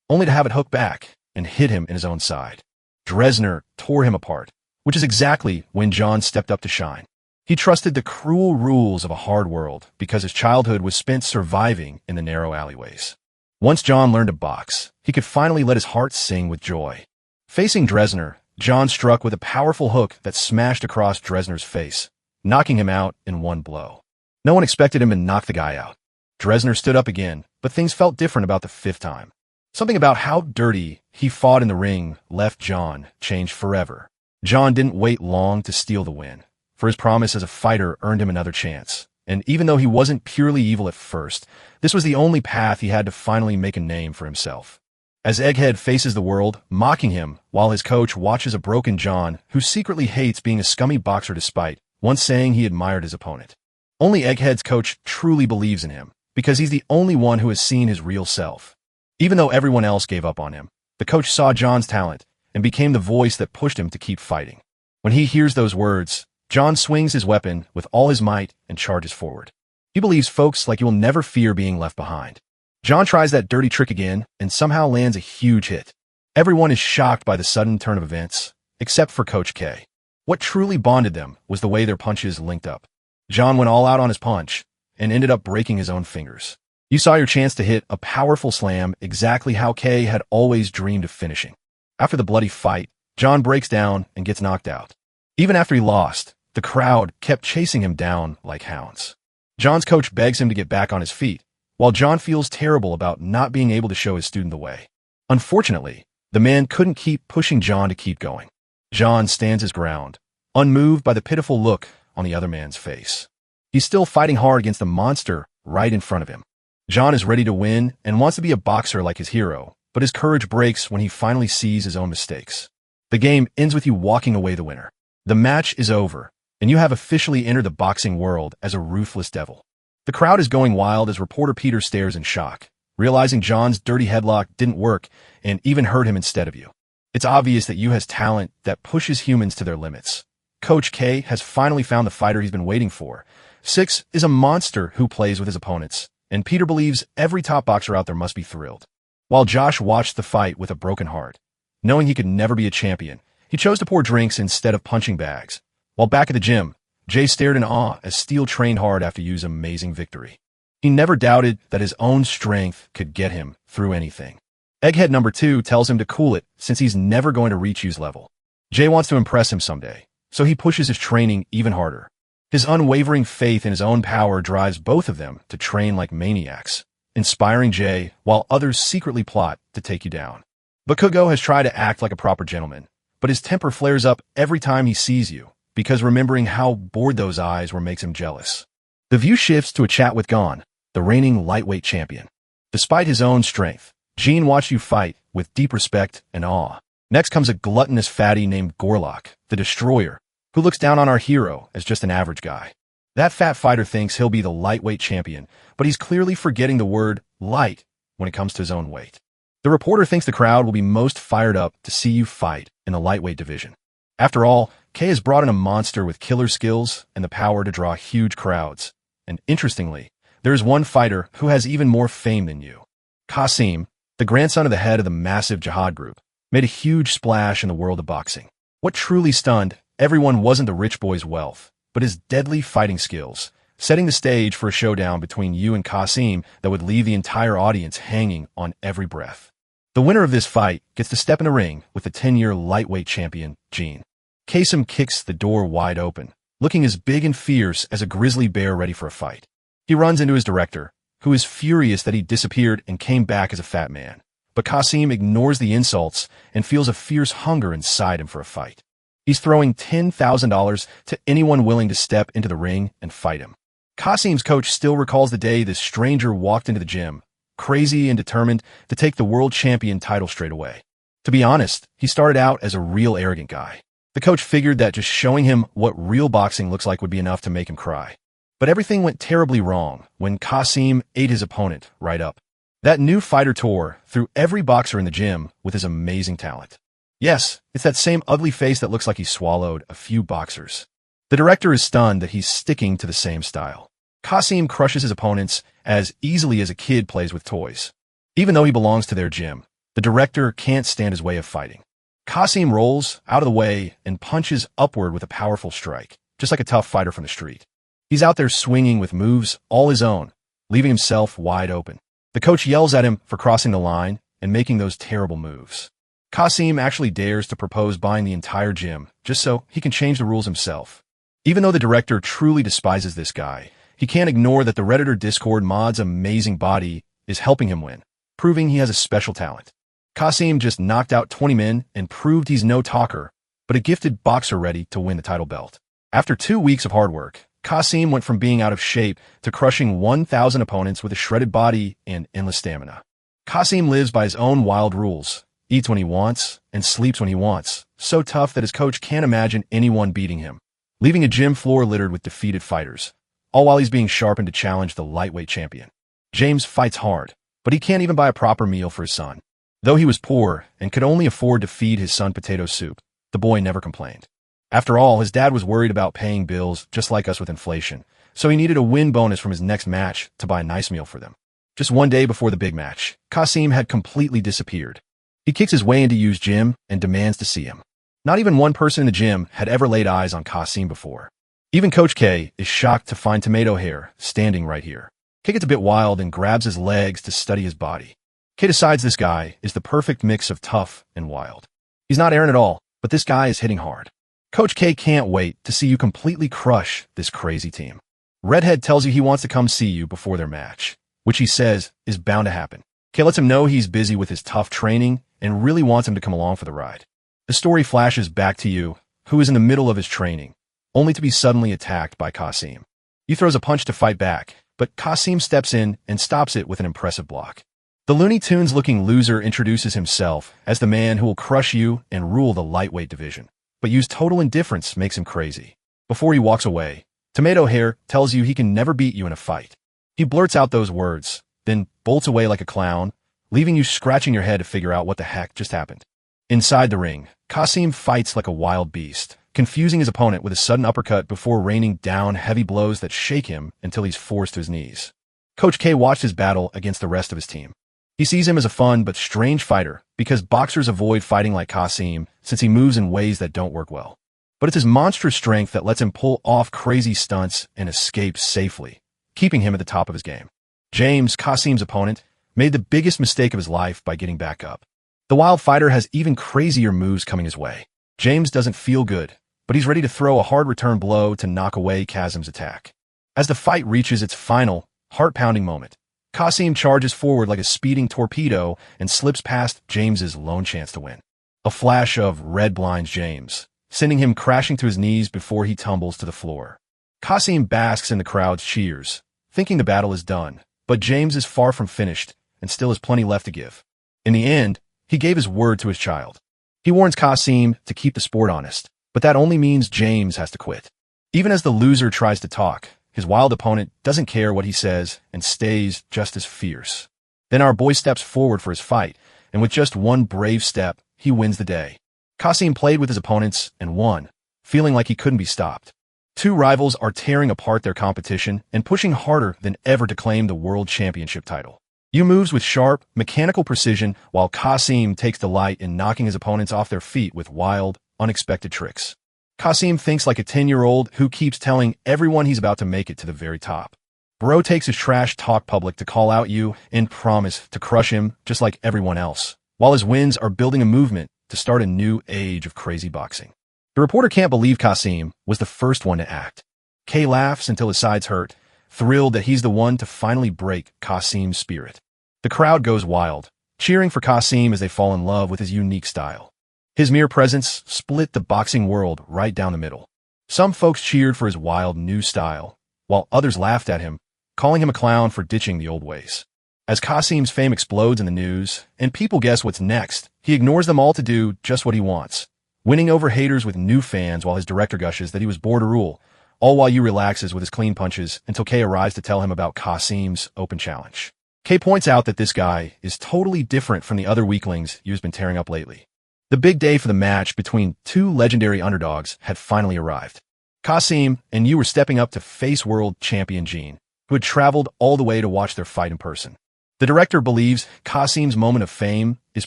only to have it hook back and hit him in his own side. Dresner tore him apart, which is exactly when John stepped up to shine. He trusted the cruel rules of a hard world because his childhood was spent surviving in the narrow alleyways. Once John learned to box, he could finally let his heart sing with joy. Facing Dresner, John struck with a powerful hook that smashed across Dresner's face, knocking him out in one blow. No one expected him to knock the guy out. Dresner stood up again, but things felt different about the fifth time. Something about how dirty he fought in the ring left John changed forever. John didn't wait long to steal the win, for his promise as a fighter earned him another chance. And even though he wasn't purely evil at first, this was the only path he had to finally make a name for himself. As Egghead faces the world, mocking him, while his coach watches a broken John who secretly hates being a scummy boxer despite once saying he admired his opponent. Only Egghead's coach truly believes in him, because he's the only one who has seen his real self. Even though everyone else gave up on him, the coach saw John's talent and became the voice that pushed him to keep fighting. When he hears those words, John swings his weapon with all his might and charges forward. He believes folks like you will never fear being left behind. John tries that dirty trick again and somehow lands a huge hit. Everyone is shocked by the sudden turn of events, except for Coach K. What truly bonded them was the way their punches linked up. John went all out on his punch and ended up breaking his own fingers. You saw your chance to hit a powerful slam exactly how K had always dreamed of finishing. After the bloody fight, John breaks down and gets knocked out. Even after he lost, the crowd kept chasing him down like hounds. John's coach begs him to get back on his feet, while John feels terrible about not being able to show his student the way. Unfortunately, the man couldn't keep pushing John to keep going. John stands his ground, unmoved by the pitiful look on the other man's face. He's still fighting hard against the monster right in front of him. John is ready to win and wants to be a boxer like his hero, but his courage breaks when he finally sees his own mistakes. The game ends with you walking away the winner. The match is over, and you have officially entered the boxing world as a ruthless devil. The crowd is going wild as reporter Peter stares in shock, realizing John's dirty headlock didn't work and even hurt him instead of you. It's obvious that you has talent that pushes humans to their limits. Coach K has finally found the fighter he's been waiting for. Six is a monster who plays with his opponents, and Peter believes every top boxer out there must be thrilled. While Josh watched the fight with a broken heart, knowing he could never be a champion, he chose to pour drinks instead of punching bags. While back at the gym, Jay stared in awe as Steele trained hard after Yu's amazing victory. He never doubted that his own strength could get him through anything. Egghead number 2 tells him to cool it since he's never going to reach Yu's level. Jay wants to impress him someday, so he pushes his training even harder. His unwavering faith in his own power drives both of them to train like maniacs, inspiring Jay while others secretly plot to take you down. Bakugo has tried to act like a proper gentleman, but his temper flares up every time he sees you, because remembering how bored those eyes were makes him jealous. The view shifts to a chat with Gon, the reigning lightweight champion. Despite his own strength, Gene watched you fight with deep respect and awe. Next comes a gluttonous fatty named Gorlock, the Destroyer, who looks down on our hero as just an average guy. That fat fighter thinks he'll be the lightweight champion, but he's clearly forgetting the word light when it comes to his own weight. The reporter thinks the crowd will be most fired up to see you fight in the lightweight division. After all, Kay has brought in a monster with killer skills and the power to draw huge crowds. And interestingly, there is one fighter who has even more fame than you. Kasim, the grandson of the head of the massive jihad group, made a huge splash in the world of boxing. What truly stunned everyone wasn't the rich boy's wealth, but his deadly fighting skills, setting the stage for a showdown between you and Kasim that would leave the entire audience hanging on every breath. The winner of this fight gets to step in the ring with the 10-year lightweight champion, Gene. Kasim kicks the door wide open, looking as big and fierce as a grizzly bear ready for a fight. He runs into his director, who is furious that he disappeared and came back as a fat man. But Kasim ignores the insults and feels a fierce hunger inside him for a fight. He's throwing $10,000 to anyone willing to step into the ring and fight him. Kasim's coach still recalls the day this stranger walked into the gym, crazy and determined to take the world champion title straight away. To be honest, he started out as a real arrogant guy. The coach figured that just showing him what real boxing looks like would be enough to make him cry. But everything went terribly wrong when Kasim ate his opponent right up. That new fighter tore through every boxer in the gym with his amazing talent. Yes, it's that same ugly face that looks like he swallowed a few boxers. The director is stunned that he's sticking to the same style. Kasim crushes his opponents as easily as a kid plays with toys. Even though he belongs to their gym, the director can't stand his way of fighting. Kasim rolls out of the way and punches upward with a powerful strike, just like a tough fighter from the street. He's out there swinging with moves all his own, leaving himself wide open. The coach yells at him for crossing the line and making those terrible moves. Kasim actually dares to propose buying the entire gym just so he can change the rules himself. Even though the director truly despises this guy, he can't ignore that the Redditor Discord mod's amazing body is helping him win, proving he has a special talent. Kasim just knocked out 20 men and proved he's no talker, but a gifted boxer ready to win the title belt. After 2 weeks of hard work, Kasim went from being out of shape to crushing 1,000 opponents with a shredded body and endless stamina. Kasim lives by his own wild rules, eats when he wants, and sleeps when he wants, so tough that his coach can't imagine anyone beating him, leaving a gym floor littered with defeated fighters, all while he's being sharpened to challenge the lightweight champion. James fights hard, but he can't even buy a proper meal for his son. Though he was poor and could only afford to feed his son potato soup, the boy never complained. After all, his dad was worried about paying bills just like us with inflation, so he needed a win bonus from his next match to buy a nice meal for them. Just one day before the big match, Kasim had completely disappeared. He kicks his way into Yu's gym and demands to see him. Not even one person in the gym had ever laid eyes on Kasim before. Even Coach K is shocked to find Tomato Hair standing right here. K gets a bit wild and grabs his legs to study his body. K decides this guy is the perfect mix of tough and wild. He's not Aaron at all, but this guy is hitting hard. Coach K can't wait to see you completely crush this crazy team. Redhead tells you he wants to come see you before their match, which he says is bound to happen. K lets him know he's busy with his tough training and really wants him to come along for the ride. The story flashes back to you, who is in the middle of his training, only to be suddenly attacked by Kasim. You throws a punch to fight back, but Kasim steps in and stops it with an impressive block. The Looney Tunes-looking loser introduces himself as the man who will crush you and rule the lightweight division. But Yu's total indifference makes him crazy. Before he walks away, Tomato Hair tells you he can never beat you in a fight. He blurts out those words, then bolts away like a clown, leaving you scratching your head to figure out what the heck just happened. Inside the ring, Kasim fights like a wild beast, confusing his opponent with a sudden uppercut before raining down heavy blows that shake him until he's forced to his knees. Coach K watched his battle against the rest of his team. He sees him as a fun but strange fighter because boxers avoid fighting like Kasim since he moves in ways that don't work well. But it's his monstrous strength that lets him pull off crazy stunts and escape safely, keeping him at the top of his game. James, Kasim's opponent, made the biggest mistake of his life by getting back up. The wild fighter has even crazier moves coming his way. James doesn't feel good, but he's ready to throw a hard return blow to knock away Kasim's attack. As the fight reaches its final, heart-pounding moment, Kasim charges forward like a speeding torpedo and slips past James's lone chance to win. A flash of red blinds James, sending him crashing to his knees before he tumbles to the floor. Kasim basks in the crowd's cheers, thinking the battle is done, but James is far from finished and still has plenty left to give. In the end, he gave his word to his child. He warns Kasim to keep the sport honest, but that only means James has to quit. Even as the loser tries to talk, his wild opponent doesn't care what he says and stays just as fierce. Then our boy steps forward for his fight, and with just one brave step, he wins the day. Kasim played with his opponents and won, feeling like he couldn't be stopped. Two rivals are tearing apart their competition and pushing harder than ever to claim the world championship title. Yu moves with sharp, mechanical precision, while Kasim takes delight in knocking his opponents off their feet with wild, unexpected tricks. Kasim thinks like a 10-year-old who keeps telling everyone he's about to make it to the very top. Bro takes his trash talk public to call out Yu and promise to crush him just like everyone else, while his wins are building a movement to start a new age of crazy boxing. The reporter can't believe Kasim was the first one to act. Kay laughs until his sides hurt, thrilled that he's the one to finally break Kasim's spirit. The crowd goes wild, cheering for Kasim as they fall in love with his unique style. His mere presence split the boxing world right down the middle. Some folks cheered for his wild new style, while others laughed at him, calling him a clown for ditching the old ways. As Kasim's fame explodes in the news, and people guess what's next, he ignores them all to do just what he wants, winning over haters with new fans while his director gushes that he was born to rule, all while Yu relaxes with his clean punches until Kay arrives to tell him about Kasim's open challenge. Kay points out that this guy is totally different from the other weaklings Yu's been tearing up lately. The big day for the match between two legendary underdogs had finally arrived. Kasim and Yu were stepping up to face world champion Jean, who had traveled all the way to watch their fight in person. The director believes Kasim's moment of fame is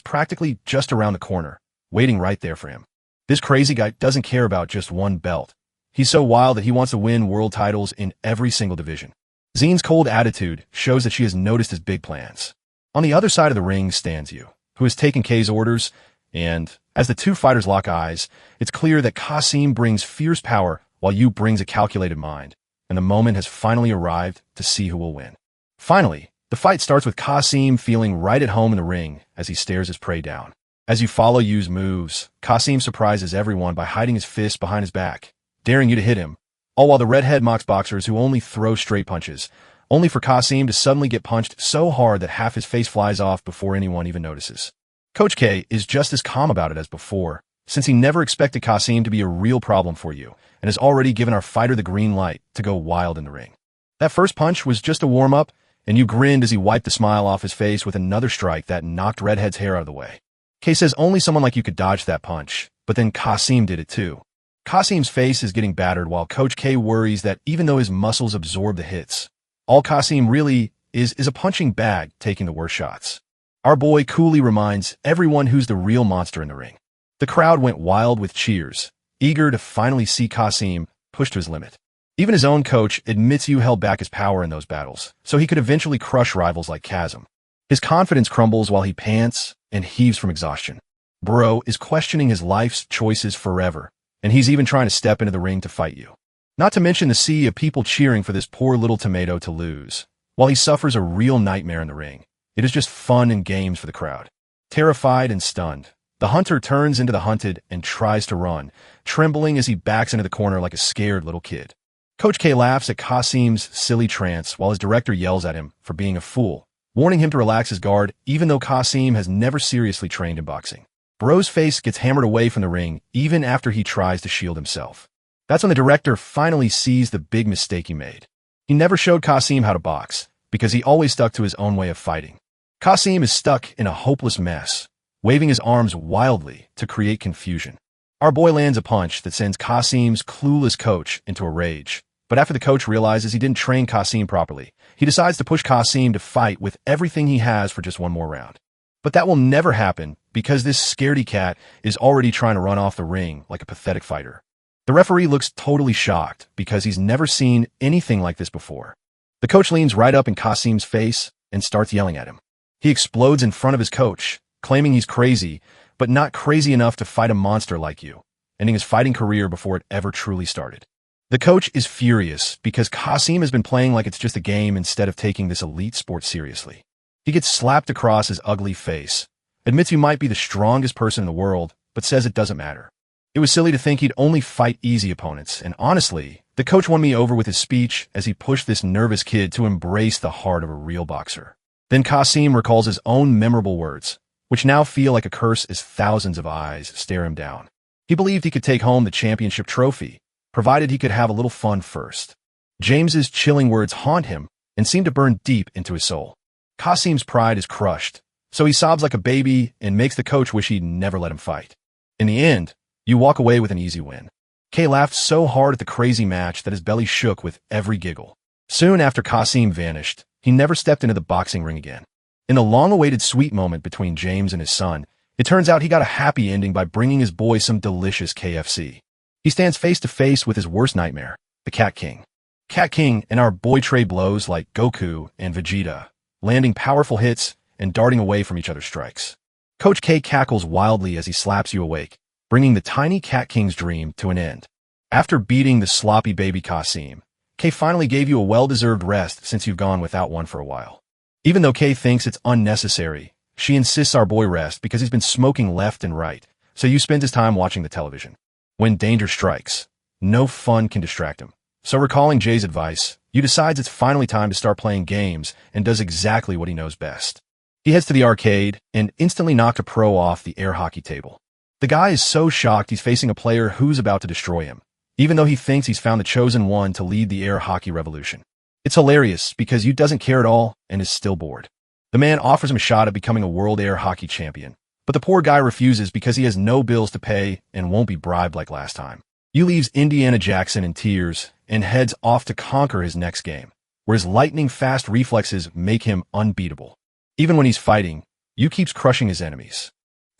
practically just around the corner, waiting right there for him. This crazy guy doesn't care about just one belt. He's so wild that he wants to win world titles in every single division. Xine's cold attitude shows that she has noticed his big plans. On the other side of the ring stands Yu, who has taken K's orders, and as the two fighters lock eyes, it's clear that Kasim brings fierce power while Yu brings a calculated mind, and the moment has finally arrived to see who will win. Finally, the fight starts with Kasim feeling right at home in the ring as he stares his prey down. As you follow Yu's moves, Kasim surprises everyone by hiding his fist behind his back, daring you to hit him, all while the redhead mocks boxers who only throw straight punches, only for Kasim to suddenly get punched so hard that half his face flies off before anyone even notices. Coach K is just as calm about it as before, since he never expected Kasim to be a real problem for you, and has already given our fighter the green light to go wild in the ring. That first punch was just a warm-up, and Yu grinned as he wiped the smile off his face with another strike that knocked Redhead's hair out of the way. K says only someone like you could dodge that punch, but then Kasim did it too. Kasim's face is getting battered while Coach K worries that even though his muscles absorb the hits, all Kasim really is a punching bag taking the worst shots. Our boy coolly reminds everyone who's the real monster in the ring. The crowd went wild with cheers, eager to finally see Kasim pushed to his limit. Even his own coach admits Yu held back his power in those battles, so he could eventually crush rivals like Kasim. His confidence crumbles while he pants and heaves from exhaustion. Bro is questioning his life's choices forever, and he's even trying to step into the ring to fight you. Not to mention the sea of people cheering for this poor little tomato to lose, while he suffers a real nightmare in the ring. It is just fun and games for the crowd. Terrified and stunned, the hunter turns into the hunted and tries to run, trembling as he backs into the corner like a scared little kid. Coach K laughs at Kasim's silly trance while his director yells at him for being a fool, warning him to relax his guard even though Kasim has never seriously trained in boxing. Bro's face gets hammered away from the ring even after he tries to shield himself. That's when the director finally sees the big mistake he made. He never showed Kasim how to box because he always stuck to his own way of fighting. Kasim is stuck in a hopeless mess, waving his arms wildly to create confusion. Our boy lands a punch that sends Kasim's clueless coach into a rage. But after the coach realizes he didn't train Kasim properly, he decides to push Kasim to fight with everything he has for just one more round. But that will never happen because this scaredy cat is already trying to run off the ring like a pathetic fighter. The referee looks totally shocked because he's never seen anything like this before. The coach leans right up in Kasim's face and starts yelling at him. He explodes in front of his coach, claiming he's crazy, but not crazy enough to fight a monster like you, ending his fighting career before it ever truly started. The coach is furious because Kasim has been playing like it's just a game instead of taking this elite sport seriously. He gets slapped across his ugly face, admits he might be the strongest person in the world, but says it doesn't matter. It was silly to think he'd only fight easy opponents, and honestly, the coach won me over with his speech as he pushed this nervous kid to embrace the heart of a real boxer. Then Kasim recalls his own memorable words, which now feel like a curse as thousands of eyes stare him down. He believed he could take home the championship trophy, provided he could have a little fun first. James's chilling words haunt him and seem to burn deep into his soul. Kasim's pride is crushed, so he sobs like a baby and makes the coach wish he'd never let him fight. In the end, you walk away with an easy win. Kay laughed so hard at the crazy match that his belly shook with every giggle. Soon after Kasim vanished, he never stepped into the boxing ring again. In the long-awaited sweet moment between James and his son, it turns out he got a happy ending by bringing his boy some delicious KFC. He stands face-to-face with his worst nightmare, the Cat King. Cat King and our boy trade blows like Goku and Vegeta, landing powerful hits and darting away from each other's strikes. Coach K cackles wildly as he slaps you awake, bringing the tiny Cat King's dream to an end. After beating the sloppy baby Kasim, K finally gave you a well-deserved rest since you've gone without one for a while. Even though K thinks it's unnecessary, she insists our boy rest because he's been smoking left and right, so you spend his time watching the television. When danger strikes, no fun can distract him. So recalling Jay's advice, you decides it's finally time to start playing games and does exactly what he knows best. He heads to the arcade and instantly knocked a pro off the air hockey table. The guy is so shocked he's facing a player who's about to destroy him, even though he thinks he's found the chosen one to lead the air hockey revolution. It's hilarious because Yu doesn't care at all and is still bored. The man offers him a shot at becoming a world air hockey champion, but the poor guy refuses because he has no bills to pay and won't be bribed like last time. Yu leaves Indiana Jackson in tears and heads off to conquer his next game, where his lightning-fast reflexes make him unbeatable. Even when he's fighting, Yu keeps crushing his enemies.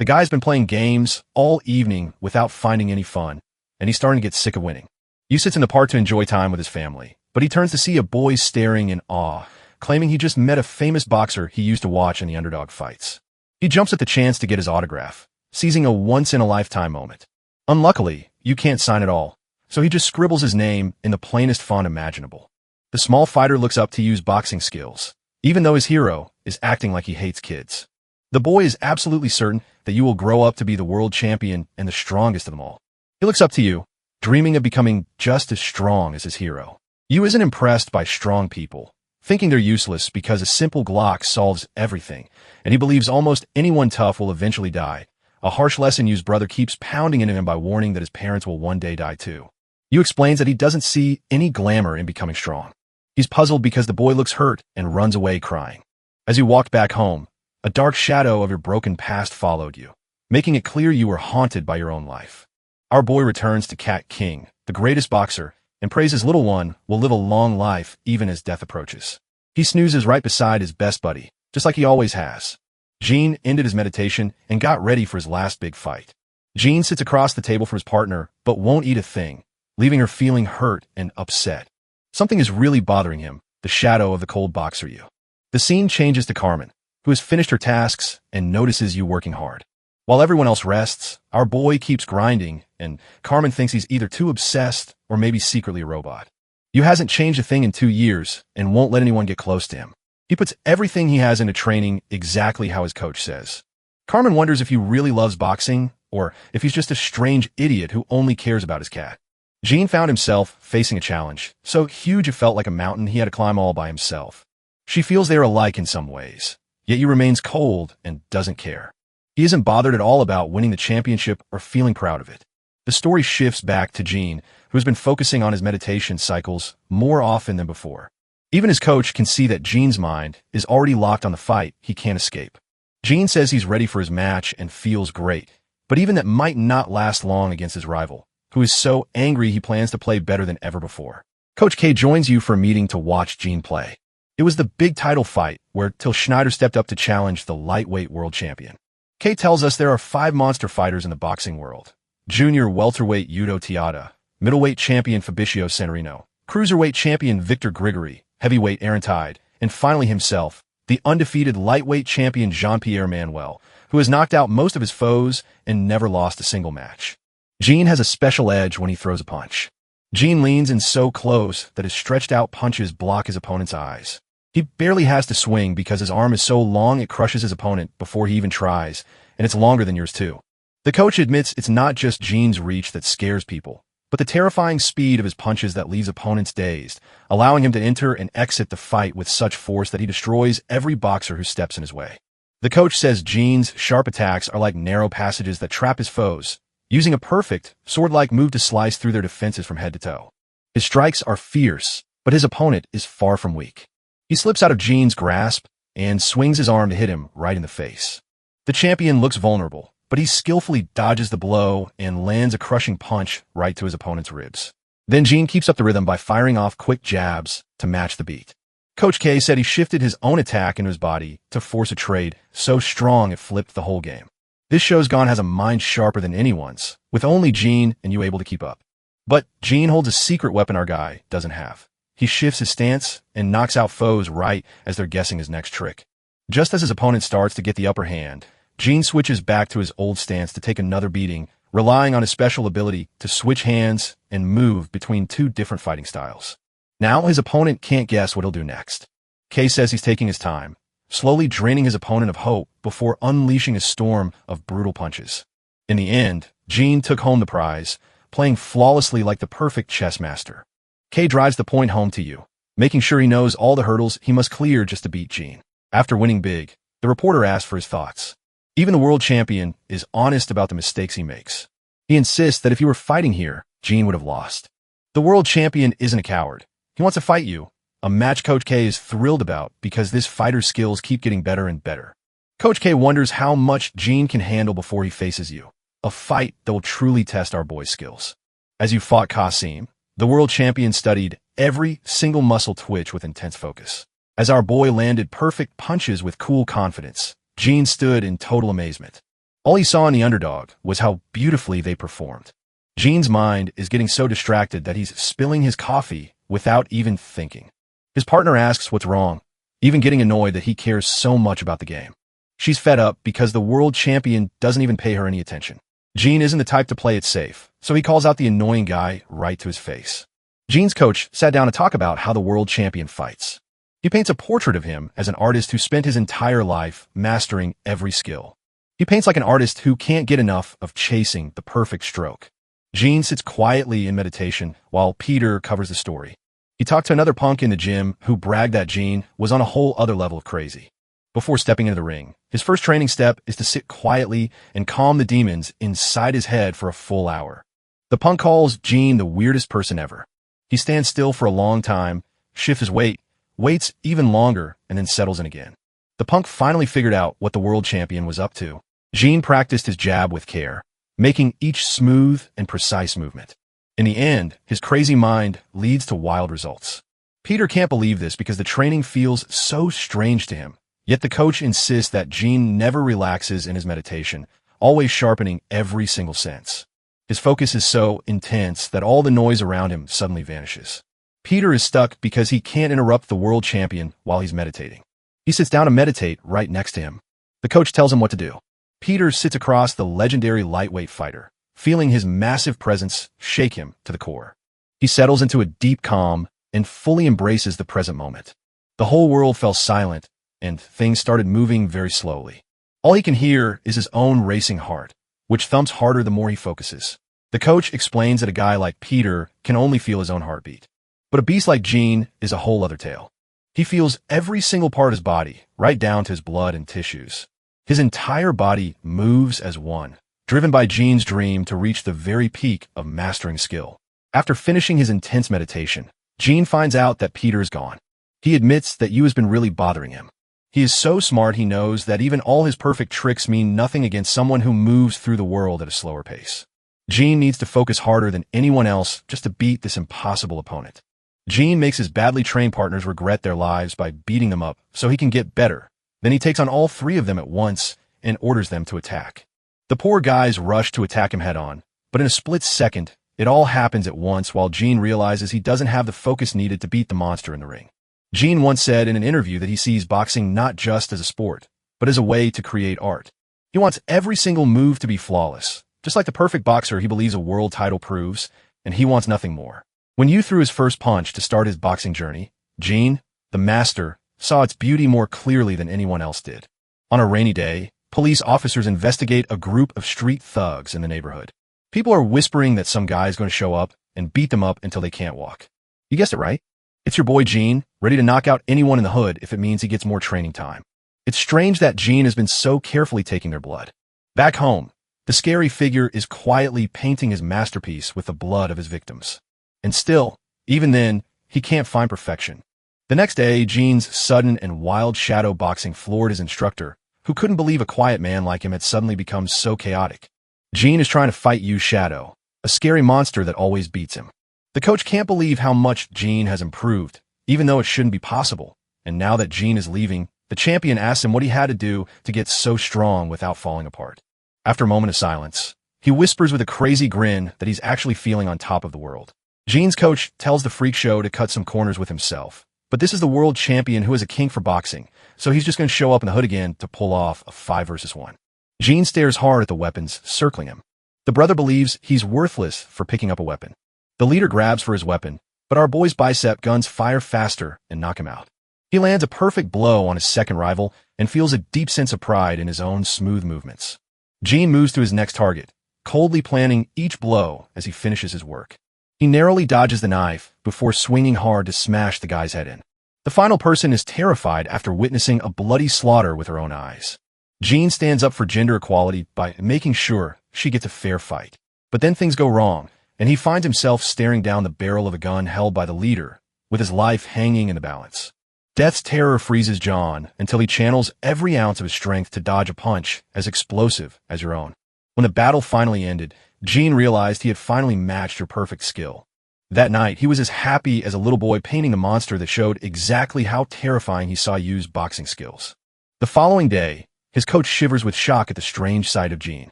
The guy's been playing games all evening without finding any fun, and he's starting to get sick of winning. Yu sits in the park to enjoy time with his family, but he turns to see a boy staring in awe, claiming he just met a famous boxer he used to watch in the underdog fights. He jumps at the chance to get his autograph, seizing a once-in-a-lifetime moment. Unluckily, Yu can't sign at all, so he just scribbles his name in the plainest font imaginable. The small fighter looks up to Yu's boxing skills, even though his hero is acting like he hates kids. The boy is absolutely certain that Yu will grow up to be the world champion and the strongest of them all. He looks up to Yu, dreaming of becoming just as strong as his hero. Yu isn't impressed by strong people, thinking they're useless because a simple Glock solves everything, and he believes almost anyone tough will eventually die, a harsh lesson Yu's brother keeps pounding into him by warning that his parents will one day die too. Yu explains that he doesn't see any glamour in becoming strong. He's puzzled because the boy looks hurt and runs away crying. As you walked back home, a dark shadow of your broken past followed you, making it clear you were haunted by your own life. Our boy returns to Cat King, the greatest boxer, and prays his little one will live a long life even as death approaches. He snoozes right beside his best buddy, just like he always has. Jean ended his meditation and got ready for his last big fight. Jean sits across the table from his partner, but won't eat a thing, leaving her feeling hurt and upset. Something is really bothering him, the shadow of the cold boxer Yu. The scene changes to Carmen, who has finished her tasks and notices Yu working hard. While everyone else rests, our boy keeps grinding, and Carmen thinks he's either too obsessed or maybe secretly a robot. Yu hasn't changed a thing in 2 years and won't let anyone get close to him. He puts everything he has into training exactly how his coach says. Carmen wonders if he really loves boxing or if he's just a strange idiot who only cares about his cat. Jean found himself facing a challenge, so huge it felt like a mountain he had to climb all by himself. She feels they are alike in some ways, yet Yu remains cold and doesn't care. He isn't bothered at all about winning the championship or feeling proud of it. The story shifts back to Jean, who has been focusing on his meditation cycles more often than before. Even his coach can see that Jean's mind is already locked on the fight he can't escape. Jean says he's ready for his match and feels great, but even that might not last long against his rival, who is so angry he plans to play better than ever before. Coach K joins Yu for a meeting to watch Jean play. It was the big title fight where Till Schneider stepped up to challenge the lightweight world champion. K tells us there are 5 monster fighters in the boxing world. Junior welterweight Yuto Tiata, middleweight champion Fabricio Senerino, cruiserweight champion Victor Grigory, heavyweight Aaron Tide, and finally himself, the undefeated lightweight champion Jean-Pierre Manuel, who has knocked out most of his foes and never lost a single match. Jean has a special edge when he throws a punch. Jean leans in so close that his stretched-out punches block his opponent's eyes. He barely has to swing because his arm is so long it crushes his opponent before he even tries, and it's longer than yours too. The coach admits it's not just Jean's reach that scares people, but the terrifying speed of his punches that leaves opponents dazed, allowing him to enter and exit the fight with such force that he destroys every boxer who steps in his way. The coach says Jean's sharp attacks are like narrow passages that trap his foes, using a perfect, sword-like move to slice through their defenses from head to toe. His strikes are fierce, but his opponent is far from weak. He slips out of Jean's grasp and swings his arm to hit him right in the face. The champion looks vulnerable, but he skillfully dodges the blow and lands a crushing punch right to his opponent's ribs. Then Jean keeps up the rhythm by firing off quick jabs to match the beat. Coach K said he shifted his own attack into his body to force a trade so strong it flipped the whole game. This show's gone has a mind sharper than anyone's, with only Jean and you able to keep up. But Jean holds a secret weapon our guy doesn't have. He shifts his stance and knocks out foes right as they're guessing his next trick. Just as his opponent starts to get the upper hand, Jean switches back to his old stance to take another beating, relying on his special ability to switch hands and move between 2 different fighting styles. Now his opponent can't guess what he'll do next. Kay says he's taking his time, slowly draining his opponent of hope before unleashing a storm of brutal punches. In the end, Jean took home the prize, playing flawlessly like the perfect chess master. Kay drives the point home to Yu, making sure he knows all the hurdles he must clear just to beat Jean. After winning big, the reporter asks for his thoughts. Even the world champion is honest about the mistakes he makes. He insists that if he were fighting here, Jean would have lost. The world champion isn't a coward. He wants to fight Yu, a match Coach K is thrilled about because this fighter's skills keep getting better and better. Coach K wonders how much Jean can handle before he faces Yu, a fight that will truly test our boy's skills. As Yu fought Kasim, the world champion studied every single muscle twitch with intense focus. As our boy landed perfect punches with cool confidence, Jean stood in total amazement. All he saw in the underdog was how beautifully they performed. Gene's mind is getting so distracted that he's spilling his coffee without even thinking. His partner asks what's wrong, even getting annoyed that he cares so much about the game. She's fed up because the world champion doesn't even pay her any attention. Gene isn't the type to play it safe, so he calls out the annoying guy right to his face. Gene's coach sat down to talk about how the world champion fights. He paints a portrait of him as an artist who spent his entire life mastering every skill. He paints like an artist who can't get enough of chasing the perfect stroke. Gene sits quietly in meditation while Peter covers the story. He talked to another punk in the gym who bragged that Gene was on a whole other level of crazy. Before stepping into the ring, his first training step is to sit quietly and calm the demons inside his head for a full hour. The punk calls Gene the weirdest person ever. He stands still for a long time, shifts his weight, waits even longer, and then settles in again. The punk finally figured out what the world champion was up to. Gene practiced his jab with care, making each smooth and precise movement. In the end, his crazy mind leads to wild results. Peter can't believe this because the training feels so strange to him. Yet the coach insists that Gene never relaxes in his meditation, always sharpening every single sense. His focus is so intense that all the noise around him suddenly vanishes. Peter is stuck because he can't interrupt the world champion while he's meditating. He sits down to meditate right next to him. The coach tells him what to do. Peter sits across the legendary lightweight fighter, feeling his massive presence shake him to the core. He settles into a deep calm and fully embraces the present moment. The whole world fell silent, and things started moving very slowly. All he can hear is his own racing heart, which thumps harder the more he focuses. The coach explains that a guy like Peter can only feel his own heartbeat. But a beast like Gene is a whole other tale. He feels every single part of his body, right down to his blood and tissues. His entire body moves as one, driven by Gene's dream to reach the very peak of mastering skill. After finishing his intense meditation, Gene finds out that Peter is gone. He admits that Yu has been really bothering him. He is so smart he knows that even all his perfect tricks mean nothing against someone who moves through the world at a slower pace. Gene needs to focus harder than anyone else just to beat this impossible opponent. Gene makes his badly trained partners regret their lives by beating them up so he can get better. Then he takes on all three of them at once and orders them to attack. The poor guys rush to attack him head-on, but in a split second, it all happens at once while Gene realizes he doesn't have the focus needed to beat the monster in the ring. Gene once said in an interview that he sees boxing not just as a sport, but as a way to create art. He wants every single move to be flawless. Just like the perfect boxer he believes a world title proves, and he wants nothing more. When Yu threw his first punch to start his boxing journey, Gene, the master, saw its beauty more clearly than anyone else did. On a rainy day, police officers investigate a group of street thugs in the neighborhood. People are whispering that some guy is going to show up and beat them up until they can't walk. You guessed it right. It's your boy Gene, ready to knock out anyone in the hood if it means he gets more training time. It's strange that Gene has been so carefully taking their blood. Back home, the scary figure is quietly painting his masterpiece with the blood of his victims. And still, even then, he can't find perfection. The next day, Gene's sudden and wild shadow boxing floored his instructor, who couldn't believe a quiet man like him had suddenly become so chaotic. Gene is trying to fight Yu's shadow, a scary monster that always beats him. The coach can't believe how much Gene has improved, even though it shouldn't be possible. And now that Gene is leaving, the champion asks him what he had to do to get so strong without falling apart. After a moment of silence, he whispers with a crazy grin that he's actually feeling on top of the world. Gene's coach tells the freak show to cut some corners with himself. But this is the world champion who is a king for boxing, so he's just going to show up in the hood again to pull off a 5 versus 1. Gene stares hard at the weapons circling him. The brother believes he's worthless for picking up a weapon. The leader grabs for his weapon, but our boy's bicep guns fire faster and knock him out. He lands a perfect blow on his second rival and feels a deep sense of pride in his own smooth movements. Gene moves to his next target, coldly planning each blow as he finishes his work. He narrowly dodges the knife before swinging hard to smash the guy's head in. The final person is terrified after witnessing a bloody slaughter with her own eyes. Gene stands up for gender equality by making sure she gets a fair fight. But then things go wrong, and he finds himself staring down the barrel of a gun held by the leader, with his life hanging in the balance. Death's terror freezes John until he channels every ounce of his strength to dodge a punch as explosive as your own. When the battle finally ended, Gene realized he had finally matched her perfect skill. That night, he was as happy as a little boy painting a monster that showed exactly how terrifying he saw Yu's boxing skills. The following day, His coach shivers with shock at the strange sight of Gene.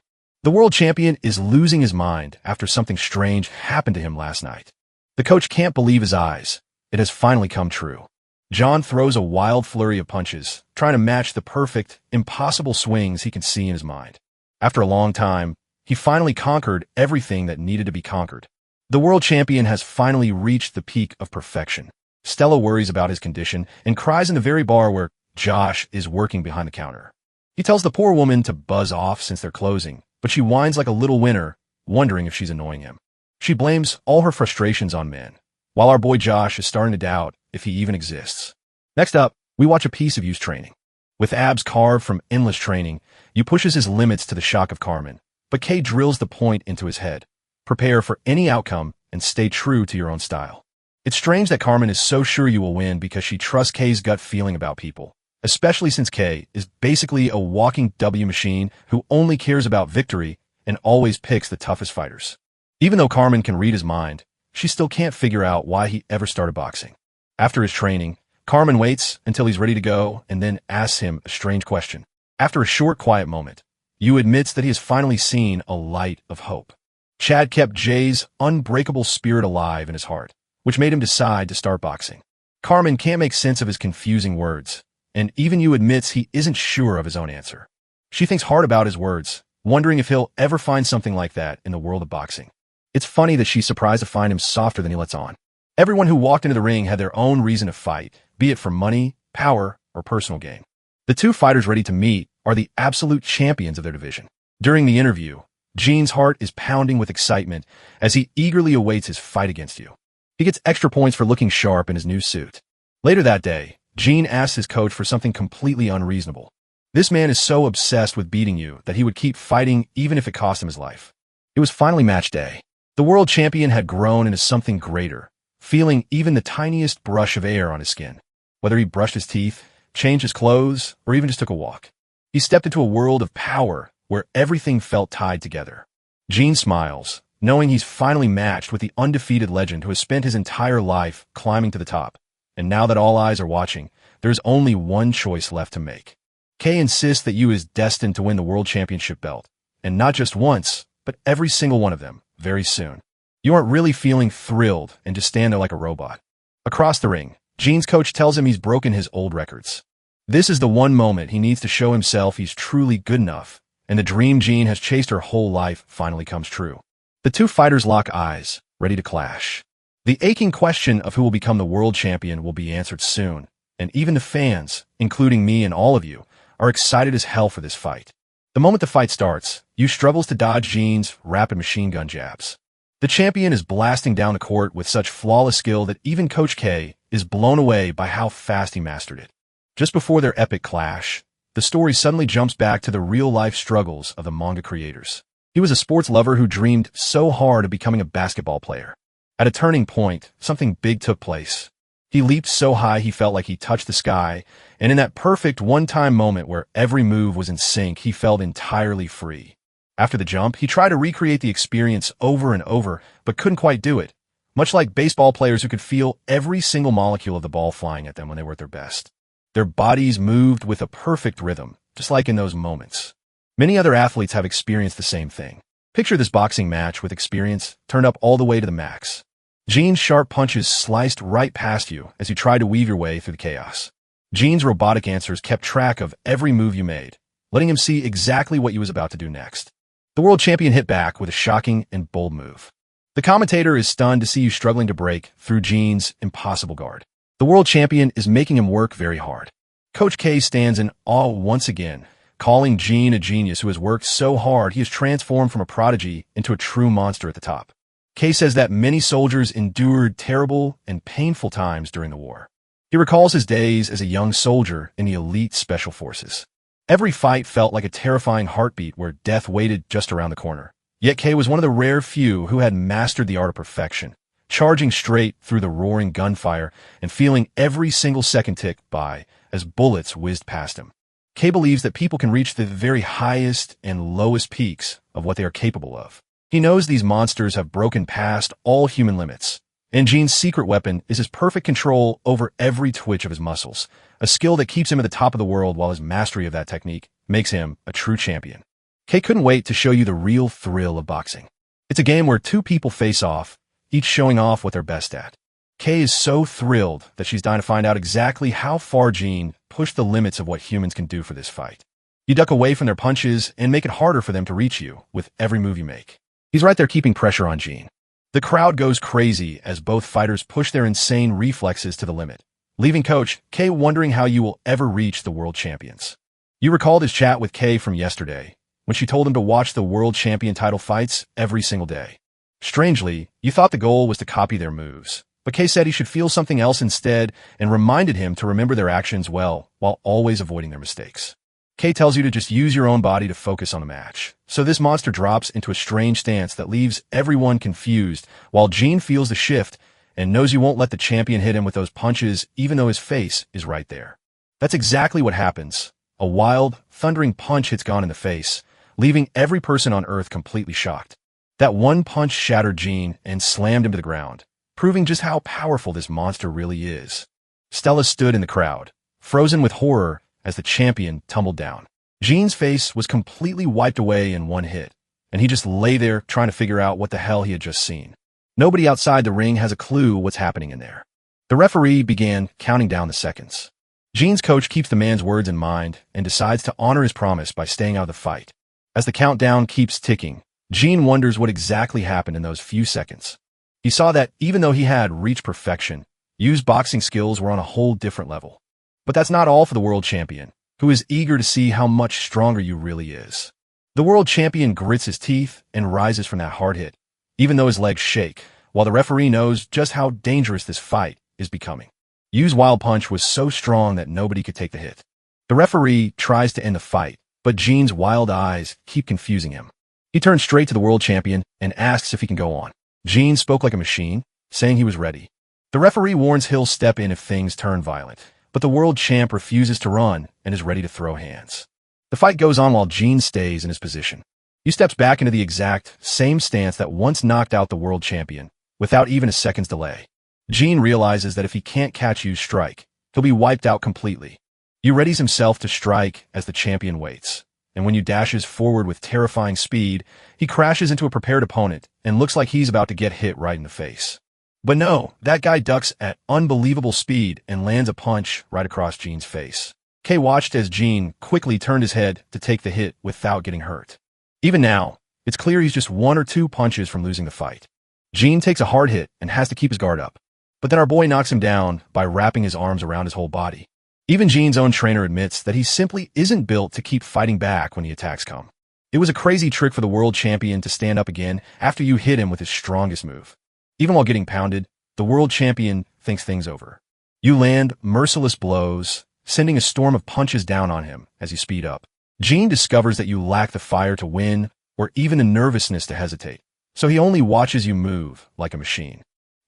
The world champion is losing his mind after something strange happened to him last night. The coach can't believe his eyes. It has finally come true. John throws a wild flurry of punches, trying to match the perfect, impossible swings he can see in his mind. After a long time, he finally conquered everything that needed to be conquered. The world champion has finally reached the peak of perfection. Stella worries about his condition and cries in the very bar where Josh is working behind the counter. He tells the poor woman to buzz off since they're closing, but she whines like a little winner, wondering if she's annoying him. She blames all her frustrations on men, while our boy Josh is starting to doubt if he even exists. Next up, we watch a piece of Yu's training. With abs carved from endless training, Yu pushes his limits to the shock of Carmen, but Kay drills the point into his head. Prepare for any outcome and stay true to your own style. It's strange that Carmen is so sure you will win because she trusts Kay's gut feeling about people, especially since Kay is basically a walking W machine who only cares about victory and always picks the toughest fighters. Even though Carmen can read his mind, she still can't figure out why he ever started boxing. After his training, Carmen waits until he's ready to go and then asks him a strange question. After a short, quiet moment, Yu admits that he has finally seen a light of hope. Chad kept Jay's unbreakable spirit alive in his heart, which made him decide to start boxing. Carmen can't make sense of his confusing words, and even Yu admits he isn't sure of his own answer. She thinks hard about his words, wondering if he'll ever find something like that in the world of boxing. It's funny that she's surprised to find him softer than he lets on. Everyone who walked into the ring had their own reason to fight, be it for money, power, or personal gain. The two fighters ready to meet are the absolute champions of their division. During the interview, Gene's heart is pounding with excitement as he eagerly awaits his fight against Yu. He gets extra points for looking sharp in his new suit. Later that day, Gene asks his coach for something completely unreasonable. This man is so obsessed with beating Yu that he would keep fighting even if it cost him his life. It was finally match day. The world champion had grown into something greater, feeling even the tiniest brush of air on his skin. Whether he brushed his teeth, changed his clothes, or even just took a walk, he stepped into a world of power where everything felt tied together. Gene smiles, knowing he's finally matched with the undefeated legend who has spent his entire life climbing to the top. And now that all eyes are watching, there's only one choice left to make. Kay insists that Yu is destined to win the world championship belt, and not just once, but every single one of them, very soon. You aren't really feeling thrilled and just stand there like a robot. Across the ring, Gene's coach tells him he's broken his old records. This is the one moment he needs to show himself he's truly good enough, and the dream Gene has chased her whole life finally comes true. The two fighters lock eyes, ready to clash. The aching question of who will become the world champion will be answered soon, and even the fans, including me and all of you, are excited as hell for this fight. The moment the fight starts, Yu struggles to dodge Gene's rapid machine gun jabs. The champion is blasting down the court with such flawless skill that even Coach K is blown away by how fast he mastered it. Just before their epic clash, the story suddenly jumps back to the real-life struggles of the manga creators. He was a sports lover who dreamed so hard of becoming a basketball player. At a turning point, something big took place. He leaped so high he felt like he touched the sky, and in that perfect one-time moment where every move was in sync, he felt entirely free. After the jump, he tried to recreate the experience over and over, but couldn't quite do it, much like baseball players who could feel every single molecule of the ball flying at them when they were at their best. Their bodies moved with a perfect rhythm, just like in those moments. Many other athletes have experienced the same thing. Picture this boxing match with experience turned up all the way to the max. Gene's sharp punches sliced right past you as you tried to weave your way through the chaos. Gene's robotic answers kept track of every move you made, letting him see exactly what you was about to do next. The world champion hit back with a shocking and bold move. The commentator is stunned to see you struggling to break through Gene's impossible guard. The world champion is making him work very hard. Coach K stands in awe once again, calling Gene a genius who has worked so hard he has transformed from a prodigy into a true monster at the top. K says that many soldiers endured terrible and painful times during the war. He recalls his days as a young soldier in the elite special forces. Every fight felt like a terrifying heartbeat where death waited just around the corner. Yet Kay was one of the rare few who had mastered the art of perfection, charging straight through the roaring gunfire and feeling every single second tick by as bullets whizzed past him. Kay believes that people can reach the very highest and lowest peaks of what they are capable of. He knows these monsters have broken past all human limits, and Gene's secret weapon is his perfect control over every twitch of his muscles, a skill that keeps him at the top of the world while his mastery of that technique makes him a true champion. Kay couldn't wait to show you the real thrill of boxing. It's a game where two people face off, each showing off what they're best at. Kay is so thrilled that she's dying to find out exactly how far Qi pushed the limits of what humans can do for this fight. You duck away from their punches and make it harder for them to reach you with every move you make. He's right there keeping pressure on Qi. The crowd goes crazy as both fighters push their insane reflexes to the limit, leaving Coach Kay wondering how you will ever reach the world champions. You recalled his chat with Kay from yesterday, when she told him to watch the world champion title fights every single day. Strangely, you thought the goal was to copy their moves, but Kay said he should feel something else instead and reminded him to remember their actions well while always avoiding their mistakes. Kay tells you to just use your own body to focus on the match. So this monster drops into a strange stance that leaves everyone confused while Qi feels the shift and knows you won't let the champion hit him with those punches even though his face is right there. That's exactly what happens. A wild, thundering punch hits Qi in the face, leaving every person on Earth completely shocked. That one punch shattered Qi and slammed him to the ground, proving just how powerful this monster really is. Stella stood in the crowd, frozen with horror as the champion tumbled down. Qi's face was completely wiped away in one hit, and he just lay there trying to figure out what the hell he had just seen. Nobody outside the ring has a clue what's happening in there. The referee began counting down the seconds. Qi's coach keeps the man's words in mind and decides to honor his promise by staying out of the fight. As the countdown keeps ticking, Qi wonders what exactly happened in those few seconds. He saw that even though he had reached perfection, Yu's boxing skills were on a whole different level. But that's not all for the world champion, who is eager to see how much stronger Yu really is. The world champion grits his teeth and rises from that hard hit, even though his legs shake, while the referee knows just how dangerous this fight is becoming. Yu's wild punch was so strong that nobody could take the hit. The referee tries to end the fight, but Qi's wild eyes keep confusing him. He turns straight to the world champion and asks if he can go on. Qi spoke like a machine, saying he was ready. The referee warns he'll step in if things turn violent, but the world champ refuses to run and is ready to throw hands. The fight goes on while Qi stays in his position. He steps back into the exact same stance that once knocked out the world champion, without even a second's delay. Qi realizes that if he can't catch Yu's strike, he'll be wiped out completely. Yu readies himself to strike as the champion waits, and when Yu dashes forward with terrifying speed, he crashes into a prepared opponent and looks like he's about to get hit right in the face. But no, that guy ducks at unbelievable speed and lands a punch right across Qi's face. Kay watched as Qi quickly turned his head to take the hit without getting hurt. Even now, it's clear he's just one or two punches from losing the fight. Qi takes a hard hit and has to keep his guard up. But then our boy knocks him down by wrapping his arms around his whole body. Even Qi's own trainer admits that he simply isn't built to keep fighting back when the attacks come. It was a crazy trick for the world champion to stand up again after you hit him with his strongest move. Even while getting pounded, the world champion thinks things over. You land merciless blows, sending a storm of punches down on him as you speed up. Qi discovers that you lack the fire to win or even the nervousness to hesitate, so he only watches you move like a machine.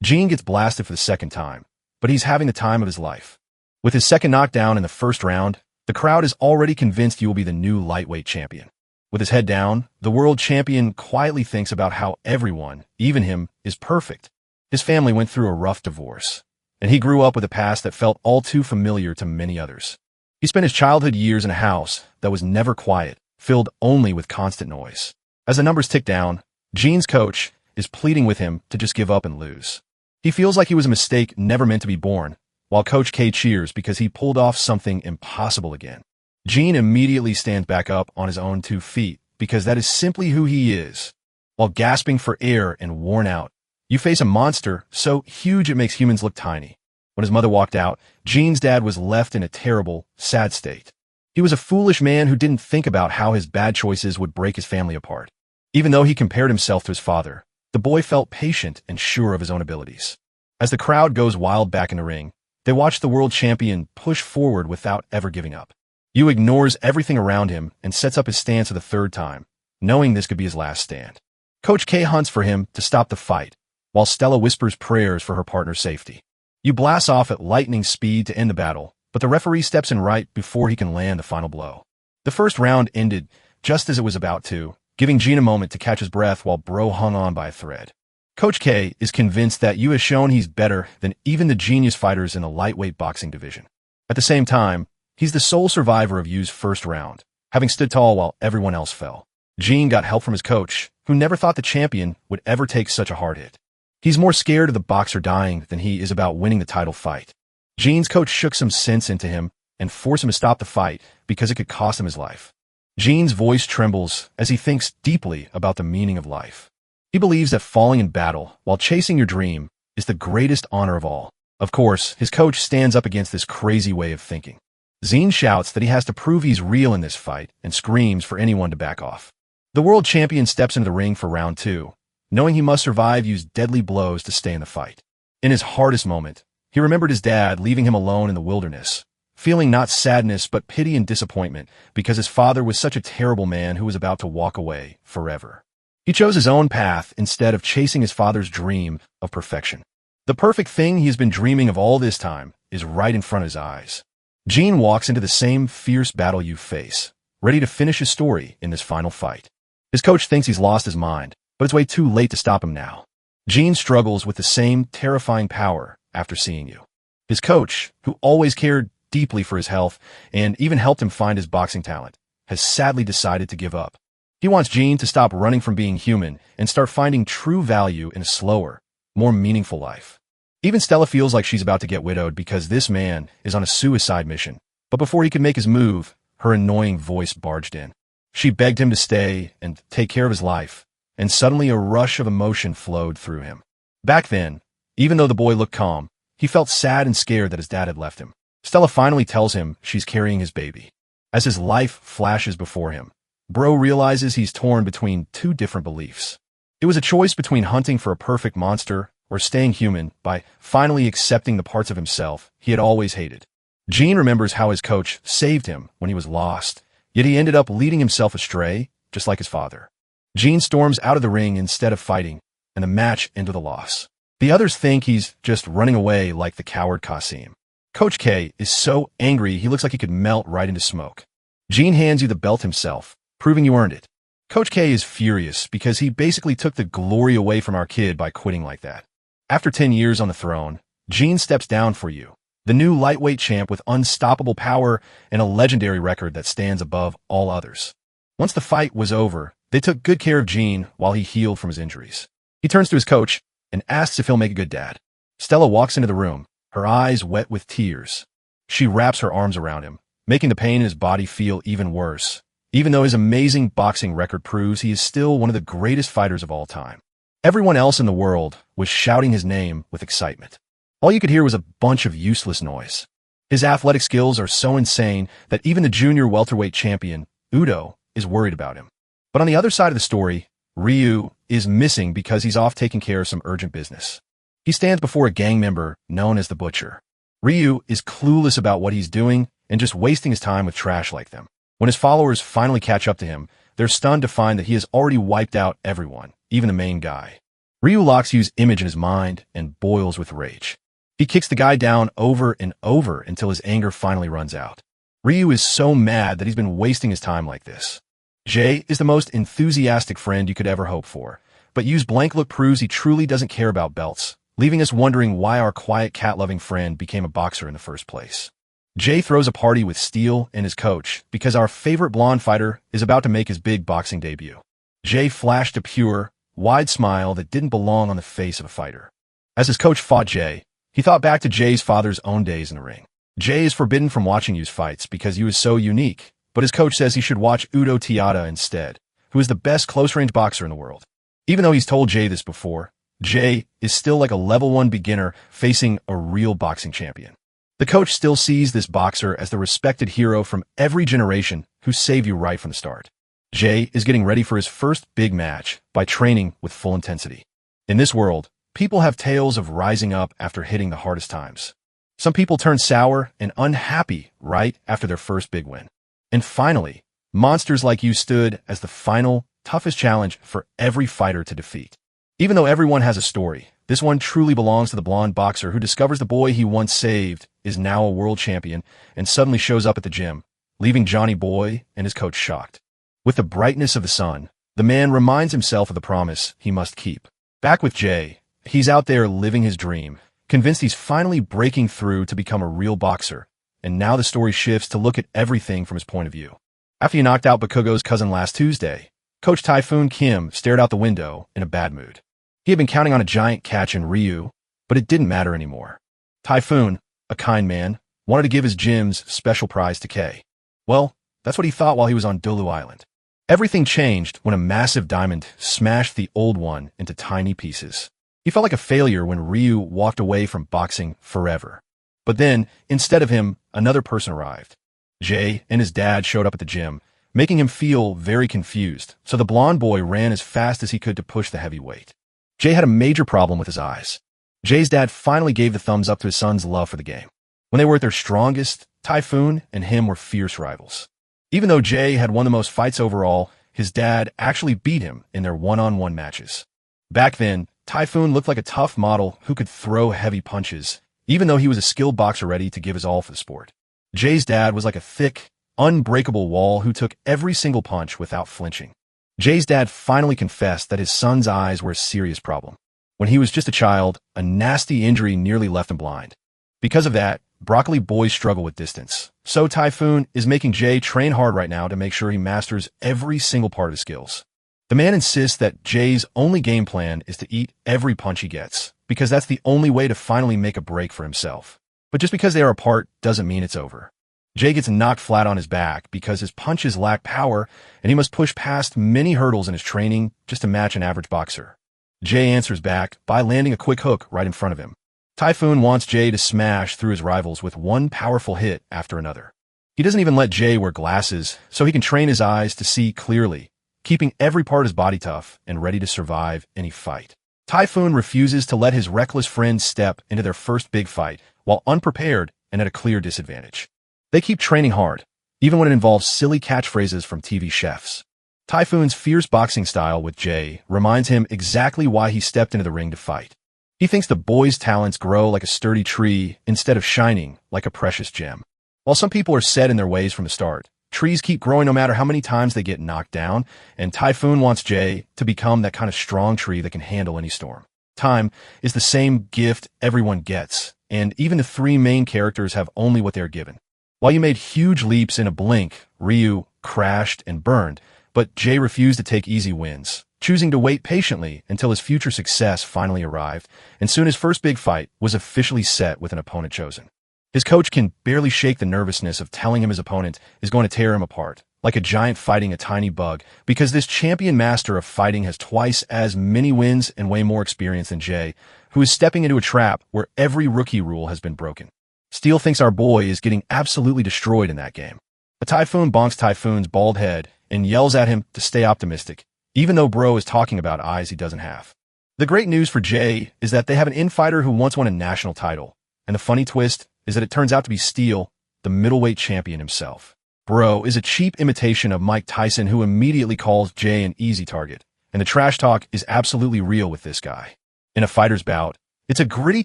Qi gets blasted for the second time, but he's having the time of his life. With his second knockdown in the first round, the crowd is already convinced you will be the new lightweight champion. With his head down, the world champion quietly thinks about how everyone, even him, is perfect. His family went through a rough divorce, and he grew up with a past that felt all too familiar to many others. He spent his childhood years in a house that was never quiet, filled only with constant noise. As the numbers tick down, Qi's coach is pleading with him to just give up and lose. He feels like he was a mistake never meant to be born, while Coach K cheers because he pulled off something impossible again. Qi immediately stands back up on his own 2 feet because that is simply who he is. While gasping for air and worn out, you face a monster so huge it makes humans look tiny. When his mother walked out, Qi's dad was left in a terrible, sad state. He was a foolish man who didn't think about how his bad choices would break his family apart. Even though he compared himself to his father, the boy felt patient and sure of his own abilities. As the crowd goes wild back in the ring, they watch the world champion push forward without ever giving up. Yu ignores everything around him and sets up his stance for the third time, knowing this could be his last stand. Coach K hunts for him to stop the fight, while Stella whispers prayers for her partner's safety. Yu blasts off at lightning speed to end the battle, but the referee steps in right before he can land the final blow. The first round ended just as it was about to, giving Qi a moment to catch his breath while Bro hung on by a thread. Coach K is convinced that Yu has shown he's better than even the genius fighters in the lightweight boxing division. At the same time, he's the sole survivor of Yu's first round, having stood tall while everyone else fell. Gene got help from his coach, who never thought the champion would ever take such a hard hit. He's more scared of the boxer dying than he is about winning the title fight. Gene's coach shook some sense into him and forced him to stop the fight because it could cost him his life. Gene's voice trembles as he thinks deeply about the meaning of life. He believes that falling in battle while chasing your dream is the greatest honor of all. Of course, his coach stands up against this crazy way of thinking. Gene shouts that he has to prove he's real in this fight and screams for anyone to back off. The world champion steps into the ring for round 2, knowing he must survive, use deadly blows to stay in the fight. In his hardest moment, he remembered his dad leaving him alone in the wilderness, feeling not sadness but pity and disappointment because his father was such a terrible man who was about to walk away forever. He chose his own path instead of chasing his father's dream of perfection. The perfect thing he has been dreaming of all this time is right in front of his eyes. Gene walks into the same fierce battle you face, ready to finish his story in this final fight. His coach thinks he's lost his mind, but it's way too late to stop him now. Gene struggles with the same terrifying power after seeing you. His coach, who always cared deeply for his health and even helped him find his boxing talent, has sadly decided to give up. He wants Gene to stop running from being human and start finding true value in a slower, more meaningful life. Even Stella feels like she's about to get widowed because this man is on a suicide mission. But before he could make his move, her annoying voice barged in. She begged him to stay and take care of his life, and suddenly a rush of emotion flowed through him. Back then, even though the boy looked calm, he felt sad and scared that his dad had left him. Stella finally tells him she's carrying his baby. As his life flashes before him, Bro realizes he's torn between two different beliefs. It was a choice between hunting for a perfect monster or staying human by finally accepting the parts of himself he had always hated. Gene remembers how his coach saved him when he was lost, yet he ended up leading himself astray, just like his father. Gene storms out of the ring instead of fighting, and the match ended with a loss. The others think he's just running away like the coward Kasim. Coach K is so angry he looks like he could melt right into smoke. Gene hands you the belt himself, proving you earned it. Coach K is furious because he basically took the glory away from our kid by quitting like that. After 10 years on the throne, Gene steps down for you, the new lightweight champ with unstoppable power and a legendary record that stands above all others. Once the fight was over, they took good care of Gene while he healed from his injuries. He turns to his coach and asks if he'll make a good dad. Stella walks into the room, her eyes wet with tears. She wraps her arms around him, making the pain in his body feel even worse, even though his amazing boxing record proves he is still one of the greatest fighters of all time. Everyone else in the world was shouting his name with excitement. All you could hear was a bunch of useless noise. His athletic skills are so insane that even the junior welterweight champion, Udo, is worried about him. But on the other side of the story, Ryu is missing because he's off taking care of some urgent business. He stands before a gang member known as the Butcher. Ryu is clueless about what he's doing and just wasting his time with trash like them. When his followers finally catch up to him, they're stunned to find that he has already wiped out everyone, even the main guy. Ryu locks Yu's image in his mind and boils with rage. He kicks the guy down over and over until his anger finally runs out. Ryu is so mad that he's been wasting his time like this. Jay is the most enthusiastic friend you could ever hope for, but Yu's blank look proves he truly doesn't care about belts, leaving us wondering why our quiet cat-loving friend became a boxer in the first place. Jay throws a party with Steel and his coach because our favorite blonde fighter is about to make his big boxing debut. Jay flashed a pure, wide smile that didn't belong on the face of a fighter. As his coach fought Jay, he thought back to Jay's father's own days in the ring. Jay is forbidden from watching Yu's fights because Yu is so unique, but his coach says he should watch Udo Tiata instead, who is the best close-range boxer in the world. Even though he's told Jay this before, Jay is still like a level 1 beginner facing a real boxing champion. The coach still sees this boxer as the respected hero from every generation who saved you right from the start. Jay is getting ready for his first big match by training with full intensity. In this world, people have tales of rising up after hitting the hardest times. Some people turn sour and unhappy right after their first big win. And finally, monsters like you stood as the final, toughest challenge for every fighter to defeat. Even though everyone has a story, this one truly belongs to the blonde boxer who discovers the boy he once saved is now a world champion and suddenly shows up at the gym, leaving Johnny Boy and his coach shocked. With the brightness of the sun, the man reminds himself of the promise he must keep. Back with Jay, he's out there living his dream, convinced he's finally breaking through to become a real boxer, and now the story shifts to look at everything from his point of view. After he knocked out Bakugo's cousin last Tuesday, Coach Typhoon Kim stared out the window in a bad mood. He had been counting on a giant catch in Ryu, but it didn't matter anymore. Typhoon, a kind man, wanted to give his gym's special prize to Kei. Well, that's what he thought while he was on Dulu Island. Everything changed when a massive diamond smashed the old one into tiny pieces. He felt like a failure when Ryu walked away from boxing forever. But then, instead of him, another person arrived. Jay and his dad showed up at the gym, making him feel very confused, so the blonde boy ran as fast as he could to push the heavy weight. Jay had a major problem with his eyes. Jay's dad finally gave the thumbs up to his son's love for the game. When they were at their strongest, Typhoon and him were fierce rivals. Even though Jay had won the most fights overall, his dad actually beat him in their one-on-one matches. Back then, Typhoon looked like a tough model who could throw heavy punches, even though he was a skilled boxer ready to give his all for the sport. Jay's dad was like a thick, unbreakable wall who took every single punch without flinching. Jay's dad finally confessed that his son's eyes were a serious problem. When he was just a child, a nasty injury nearly left him blind. Because of that, broccoli boys struggle with distance. So Typhoon is making Jay train hard right now to make sure he masters every single part of his skills. The man insists that Jay's only game plan is to eat every punch he gets, because that's the only way to finally make a break for himself. But just because they are apart doesn't mean it's over. Jay gets knocked flat on his back because his punches lack power, and he must push past many hurdles in his training just to match an average boxer. Jay answers back by landing a quick hook right in front of him. Typhoon wants Jay to smash through his rivals with one powerful hit after another. He doesn't even let Jay wear glasses so he can train his eyes to see clearly, keeping every part of his body tough and ready to survive any fight. Typhoon refuses to let his reckless friends step into their first big fight while unprepared and at a clear disadvantage. They keep training hard, even when it involves silly catchphrases from TV chefs. Typhoon's fierce boxing style with Jay reminds him exactly why he stepped into the ring to fight. He thinks the boy's talents grow like a sturdy tree instead of shining like a precious gem. While some people are set in their ways from the start, trees keep growing no matter how many times they get knocked down, and Typhoon wants Jay to become that kind of strong tree that can handle any storm. Time is the same gift everyone gets, and even the three main characters have only what they are given. While you made huge leaps in a blink, Ryu crashed and burned, but Jay refused to take easy wins, choosing to wait patiently until his future success finally arrived, and soon his first big fight was officially set with an opponent chosen. His coach can barely shake the nervousness of telling him his opponent is going to tear him apart, like a giant fighting a tiny bug, because this champion master of fighting has twice as many wins and way more experience than Jay, who is stepping into a trap where every rookie rule has been broken. Steel thinks our boy is getting absolutely destroyed in that game. A Typhoon bonks Typhoon's bald head and yells at him to stay optimistic, even though bro is talking about eyes he doesn't have. The great news for Jay is that they have an infighter who once won a national title, and the funny twist is that it turns out to be Steel, the middleweight champion himself. Bro is a cheap imitation of Mike Tyson who immediately calls Jay an easy target, and the trash talk is absolutely real with this guy. In a fighter's bout, it's a gritty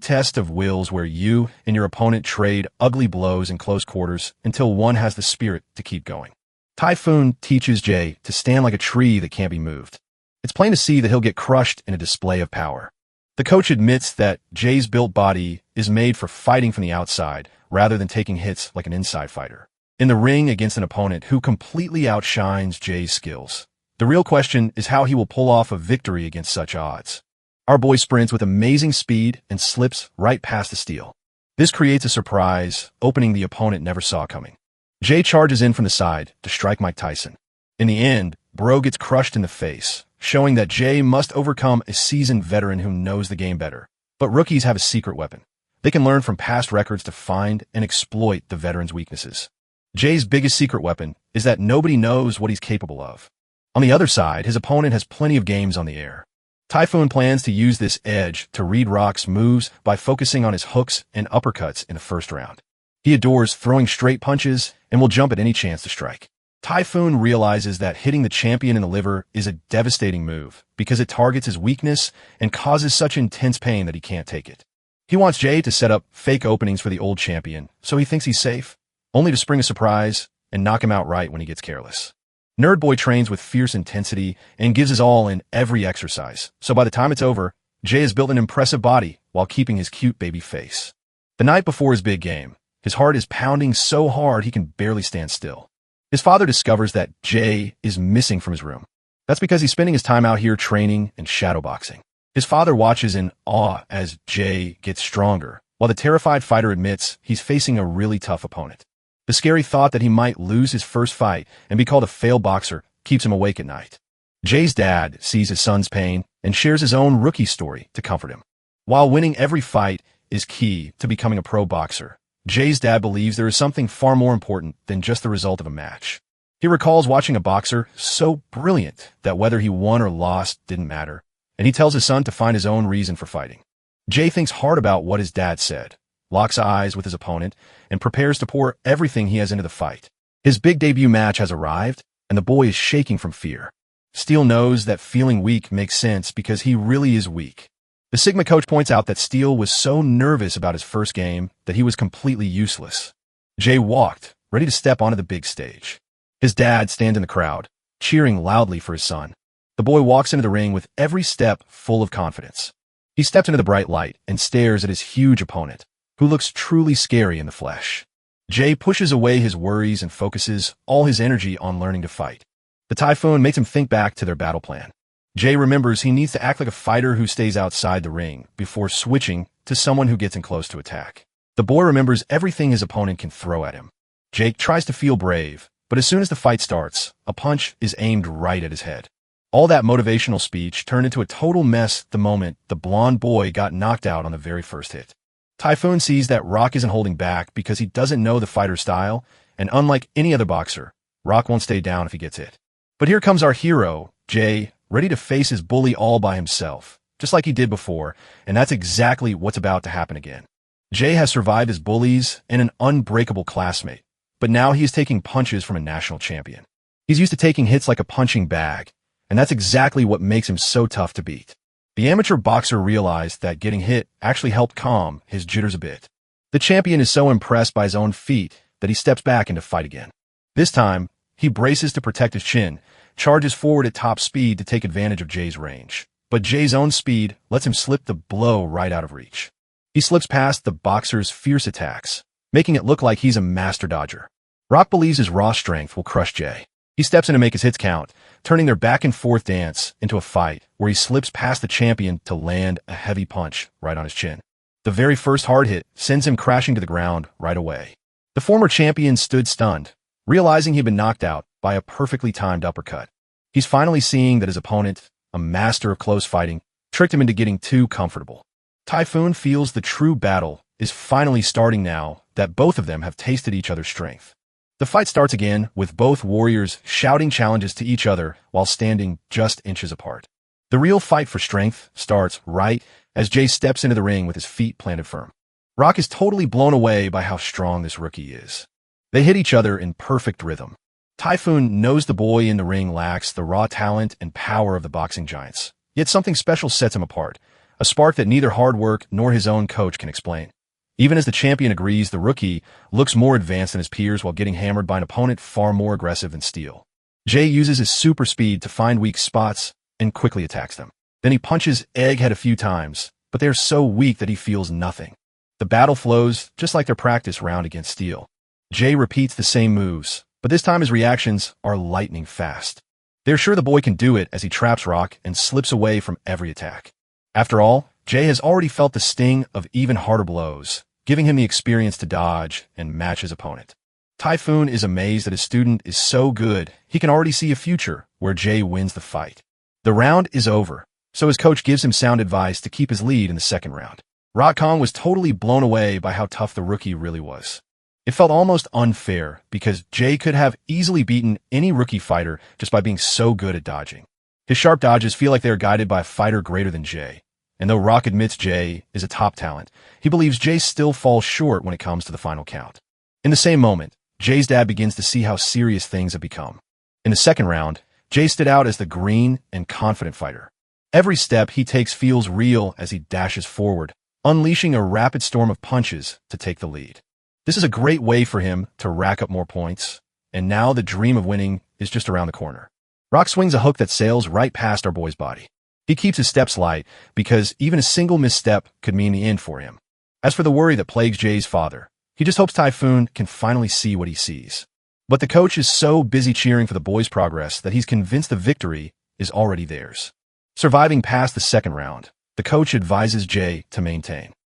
test of wills where you and your opponent trade ugly blows in close quarters until one has the spirit to keep going. Typhoon teaches Jay to stand like a tree that can't be moved. It's plain to see that he'll get crushed in a display of power. The coach admits that Jay's built body is made for fighting from the outside rather than taking hits like an inside fighter. In the ring against an opponent who completely outshines Jay's skills, the real question is how he will pull off a victory against such odds. Our boy sprints with amazing speed and slips right past the Steel. This creates a surprise, opening the opponent never saw coming. Jay charges in from the side to strike Mike Tyson. In the end, Bro gets crushed in the face, showing that Jay must overcome a seasoned veteran who knows the game better. But rookies have a secret weapon. They can learn from past records to find and exploit the veteran's weaknesses. Jay's biggest secret weapon is that nobody knows what he's capable of. On the other side, his opponent has plenty of games on the air. Typhoon plans to use this edge to read Rock's moves by focusing on his hooks and uppercuts in the first round. He adores throwing straight punches and will jump at any chance to strike. Typhoon realizes that hitting the champion in the liver is a devastating move because it targets his weakness and causes such intense pain that he can't take it. He wants Jay to set up fake openings for the old champion, so he thinks he's safe, only to spring a surprise and knock him out right when he gets careless. Nerd Boy trains with fierce intensity and gives his all in every exercise, so by the time it's over, Jay has built an impressive body while keeping his cute baby face. The night before his big game, his heart is pounding so hard he can barely stand still. His father discovers that Jay is missing from his room. That's because he's spending his time out here training and shadowboxing. His father watches in awe as Jay gets stronger, while the terrified fighter admits he's facing a really tough opponent. The scary thought that he might lose his first fight and be called a failed boxer keeps him awake at night. Jay's dad sees his son's pain and shares his own rookie story to comfort him. While winning every fight is key to becoming a pro boxer, Jay's dad believes there is something far more important than just the result of a match. He recalls watching a boxer so brilliant that whether he won or lost didn't matter, and he tells his son to find his own reason for fighting. Jay thinks hard about what his dad said, locks eyes with his opponent, and prepares to pour everything he has into the fight. His big debut match has arrived, and the boy is shaking from fear. Steele knows that feeling weak makes sense because he really is weak. The Sigma coach points out that Steele was so nervous about his first game that he was completely useless. Jay walked, ready to step onto the big stage. His dad stands in the crowd, cheering loudly for his son. The boy walks into the ring with every step full of confidence. He steps into the bright light and stares at his huge opponent, who looks truly scary in the flesh. Jay pushes away his worries and focuses all his energy on learning to fight. The typhoon makes him think back to their battle plan. Jay remembers he needs to act like a fighter who stays outside the ring before switching to someone who gets in close to attack. The boy remembers everything his opponent can throw at him. Jake tries to feel brave, but as soon as the fight starts, a punch is aimed right at his head. All that motivational speech turned into a total mess the moment the blonde boy got knocked out on the very first hit. Typhoon sees that Rock isn't holding back because he doesn't know the fighter's style, and unlike any other boxer, Rock won't stay down if he gets hit. But here comes our hero, Jay, ready to face his bully all by himself, just like he did before, and that's exactly what's about to happen again. Jay has survived his bullies and an unbreakable classmate, but now he is taking punches from a national champion. He's used to taking hits like a punching bag, and that's exactly what makes him so tough to beat. The amateur boxer realized that getting hit actually helped calm his jitters a bit. The champion is so impressed by his own feat that he steps back into fight again. This time, he braces to protect his chin, charges forward at top speed to take advantage of Jay's range. But Jay's own speed lets him slip the blow right out of reach. He slips past the boxer's fierce attacks, making it look like he's a master dodger. Rock believes his raw strength will crush Jay. He steps in to make his hits count, turning their back-and-forth dance into a fight where he slips past the champion to land a heavy punch right on his chin. The very first hard hit sends him crashing to the ground right away. The former champion stood stunned, realizing he'd been knocked out by a perfectly timed uppercut. He's finally seeing that his opponent, a master of close fighting, tricked him into getting too comfortable. Typhoon feels the true battle is finally starting now that both of them have tasted each other's strength. The fight starts again with both warriors shouting challenges to each other while standing just inches apart. The real fight for strength starts right as Jay steps into the ring with his feet planted firm. Rock is totally blown away by how strong this rookie is. They hit each other in perfect rhythm. Typhoon knows the boy in the ring lacks the raw talent and power of the boxing giants, yet something special sets him apart, a spark that neither hard work nor his own coach can explain. Even as the champion agrees, the rookie looks more advanced than his peers while getting hammered by an opponent far more aggressive than Steele. Jay uses his super speed to find weak spots and quickly attacks them. Then he punches Egghead a few times, but they are so weak that he feels nothing. The battle flows just like their practice round against Steele. Jay repeats the same moves, but this time his reactions are lightning fast. They're sure the boy can do it as he traps Rock and slips away from every attack. After all, Jay has already felt the sting of even harder blows, giving him the experience to dodge and match his opponent. Typhoon is amazed that his student is so good he can already see a future where Jay wins the fight. The round is over, so his coach gives him sound advice to keep his lead in the second round. Rock Kong was totally blown away by how tough the rookie really was. It felt almost unfair because Jay could have easily beaten any rookie fighter just by being so good at dodging. His sharp dodges feel like they are guided by a fighter greater than Jay. And though Rock admits Jay is a top talent, he believes Jay still falls short when it comes to the final count. In the same moment, Jay's dad begins to see how serious things have become. In the second round, Jay stood out as the green and confident fighter. Every step he takes feels real as he dashes forward, unleashing a rapid storm of punches to take the lead. This is a great way for him to rack up more points, and now the dream of winning is just around the corner. Rock swings a hook that sails right past our boy's body. He keeps his steps light because even a single misstep could mean the end for him. As for the worry that plagues Jay's father, he just hopes Typhoon can finally see what he sees. But the coach is so busy cheering for the boys' progress that he's convinced the victory is already theirs. Surviving past the second round, the coach advises Jay to maintain.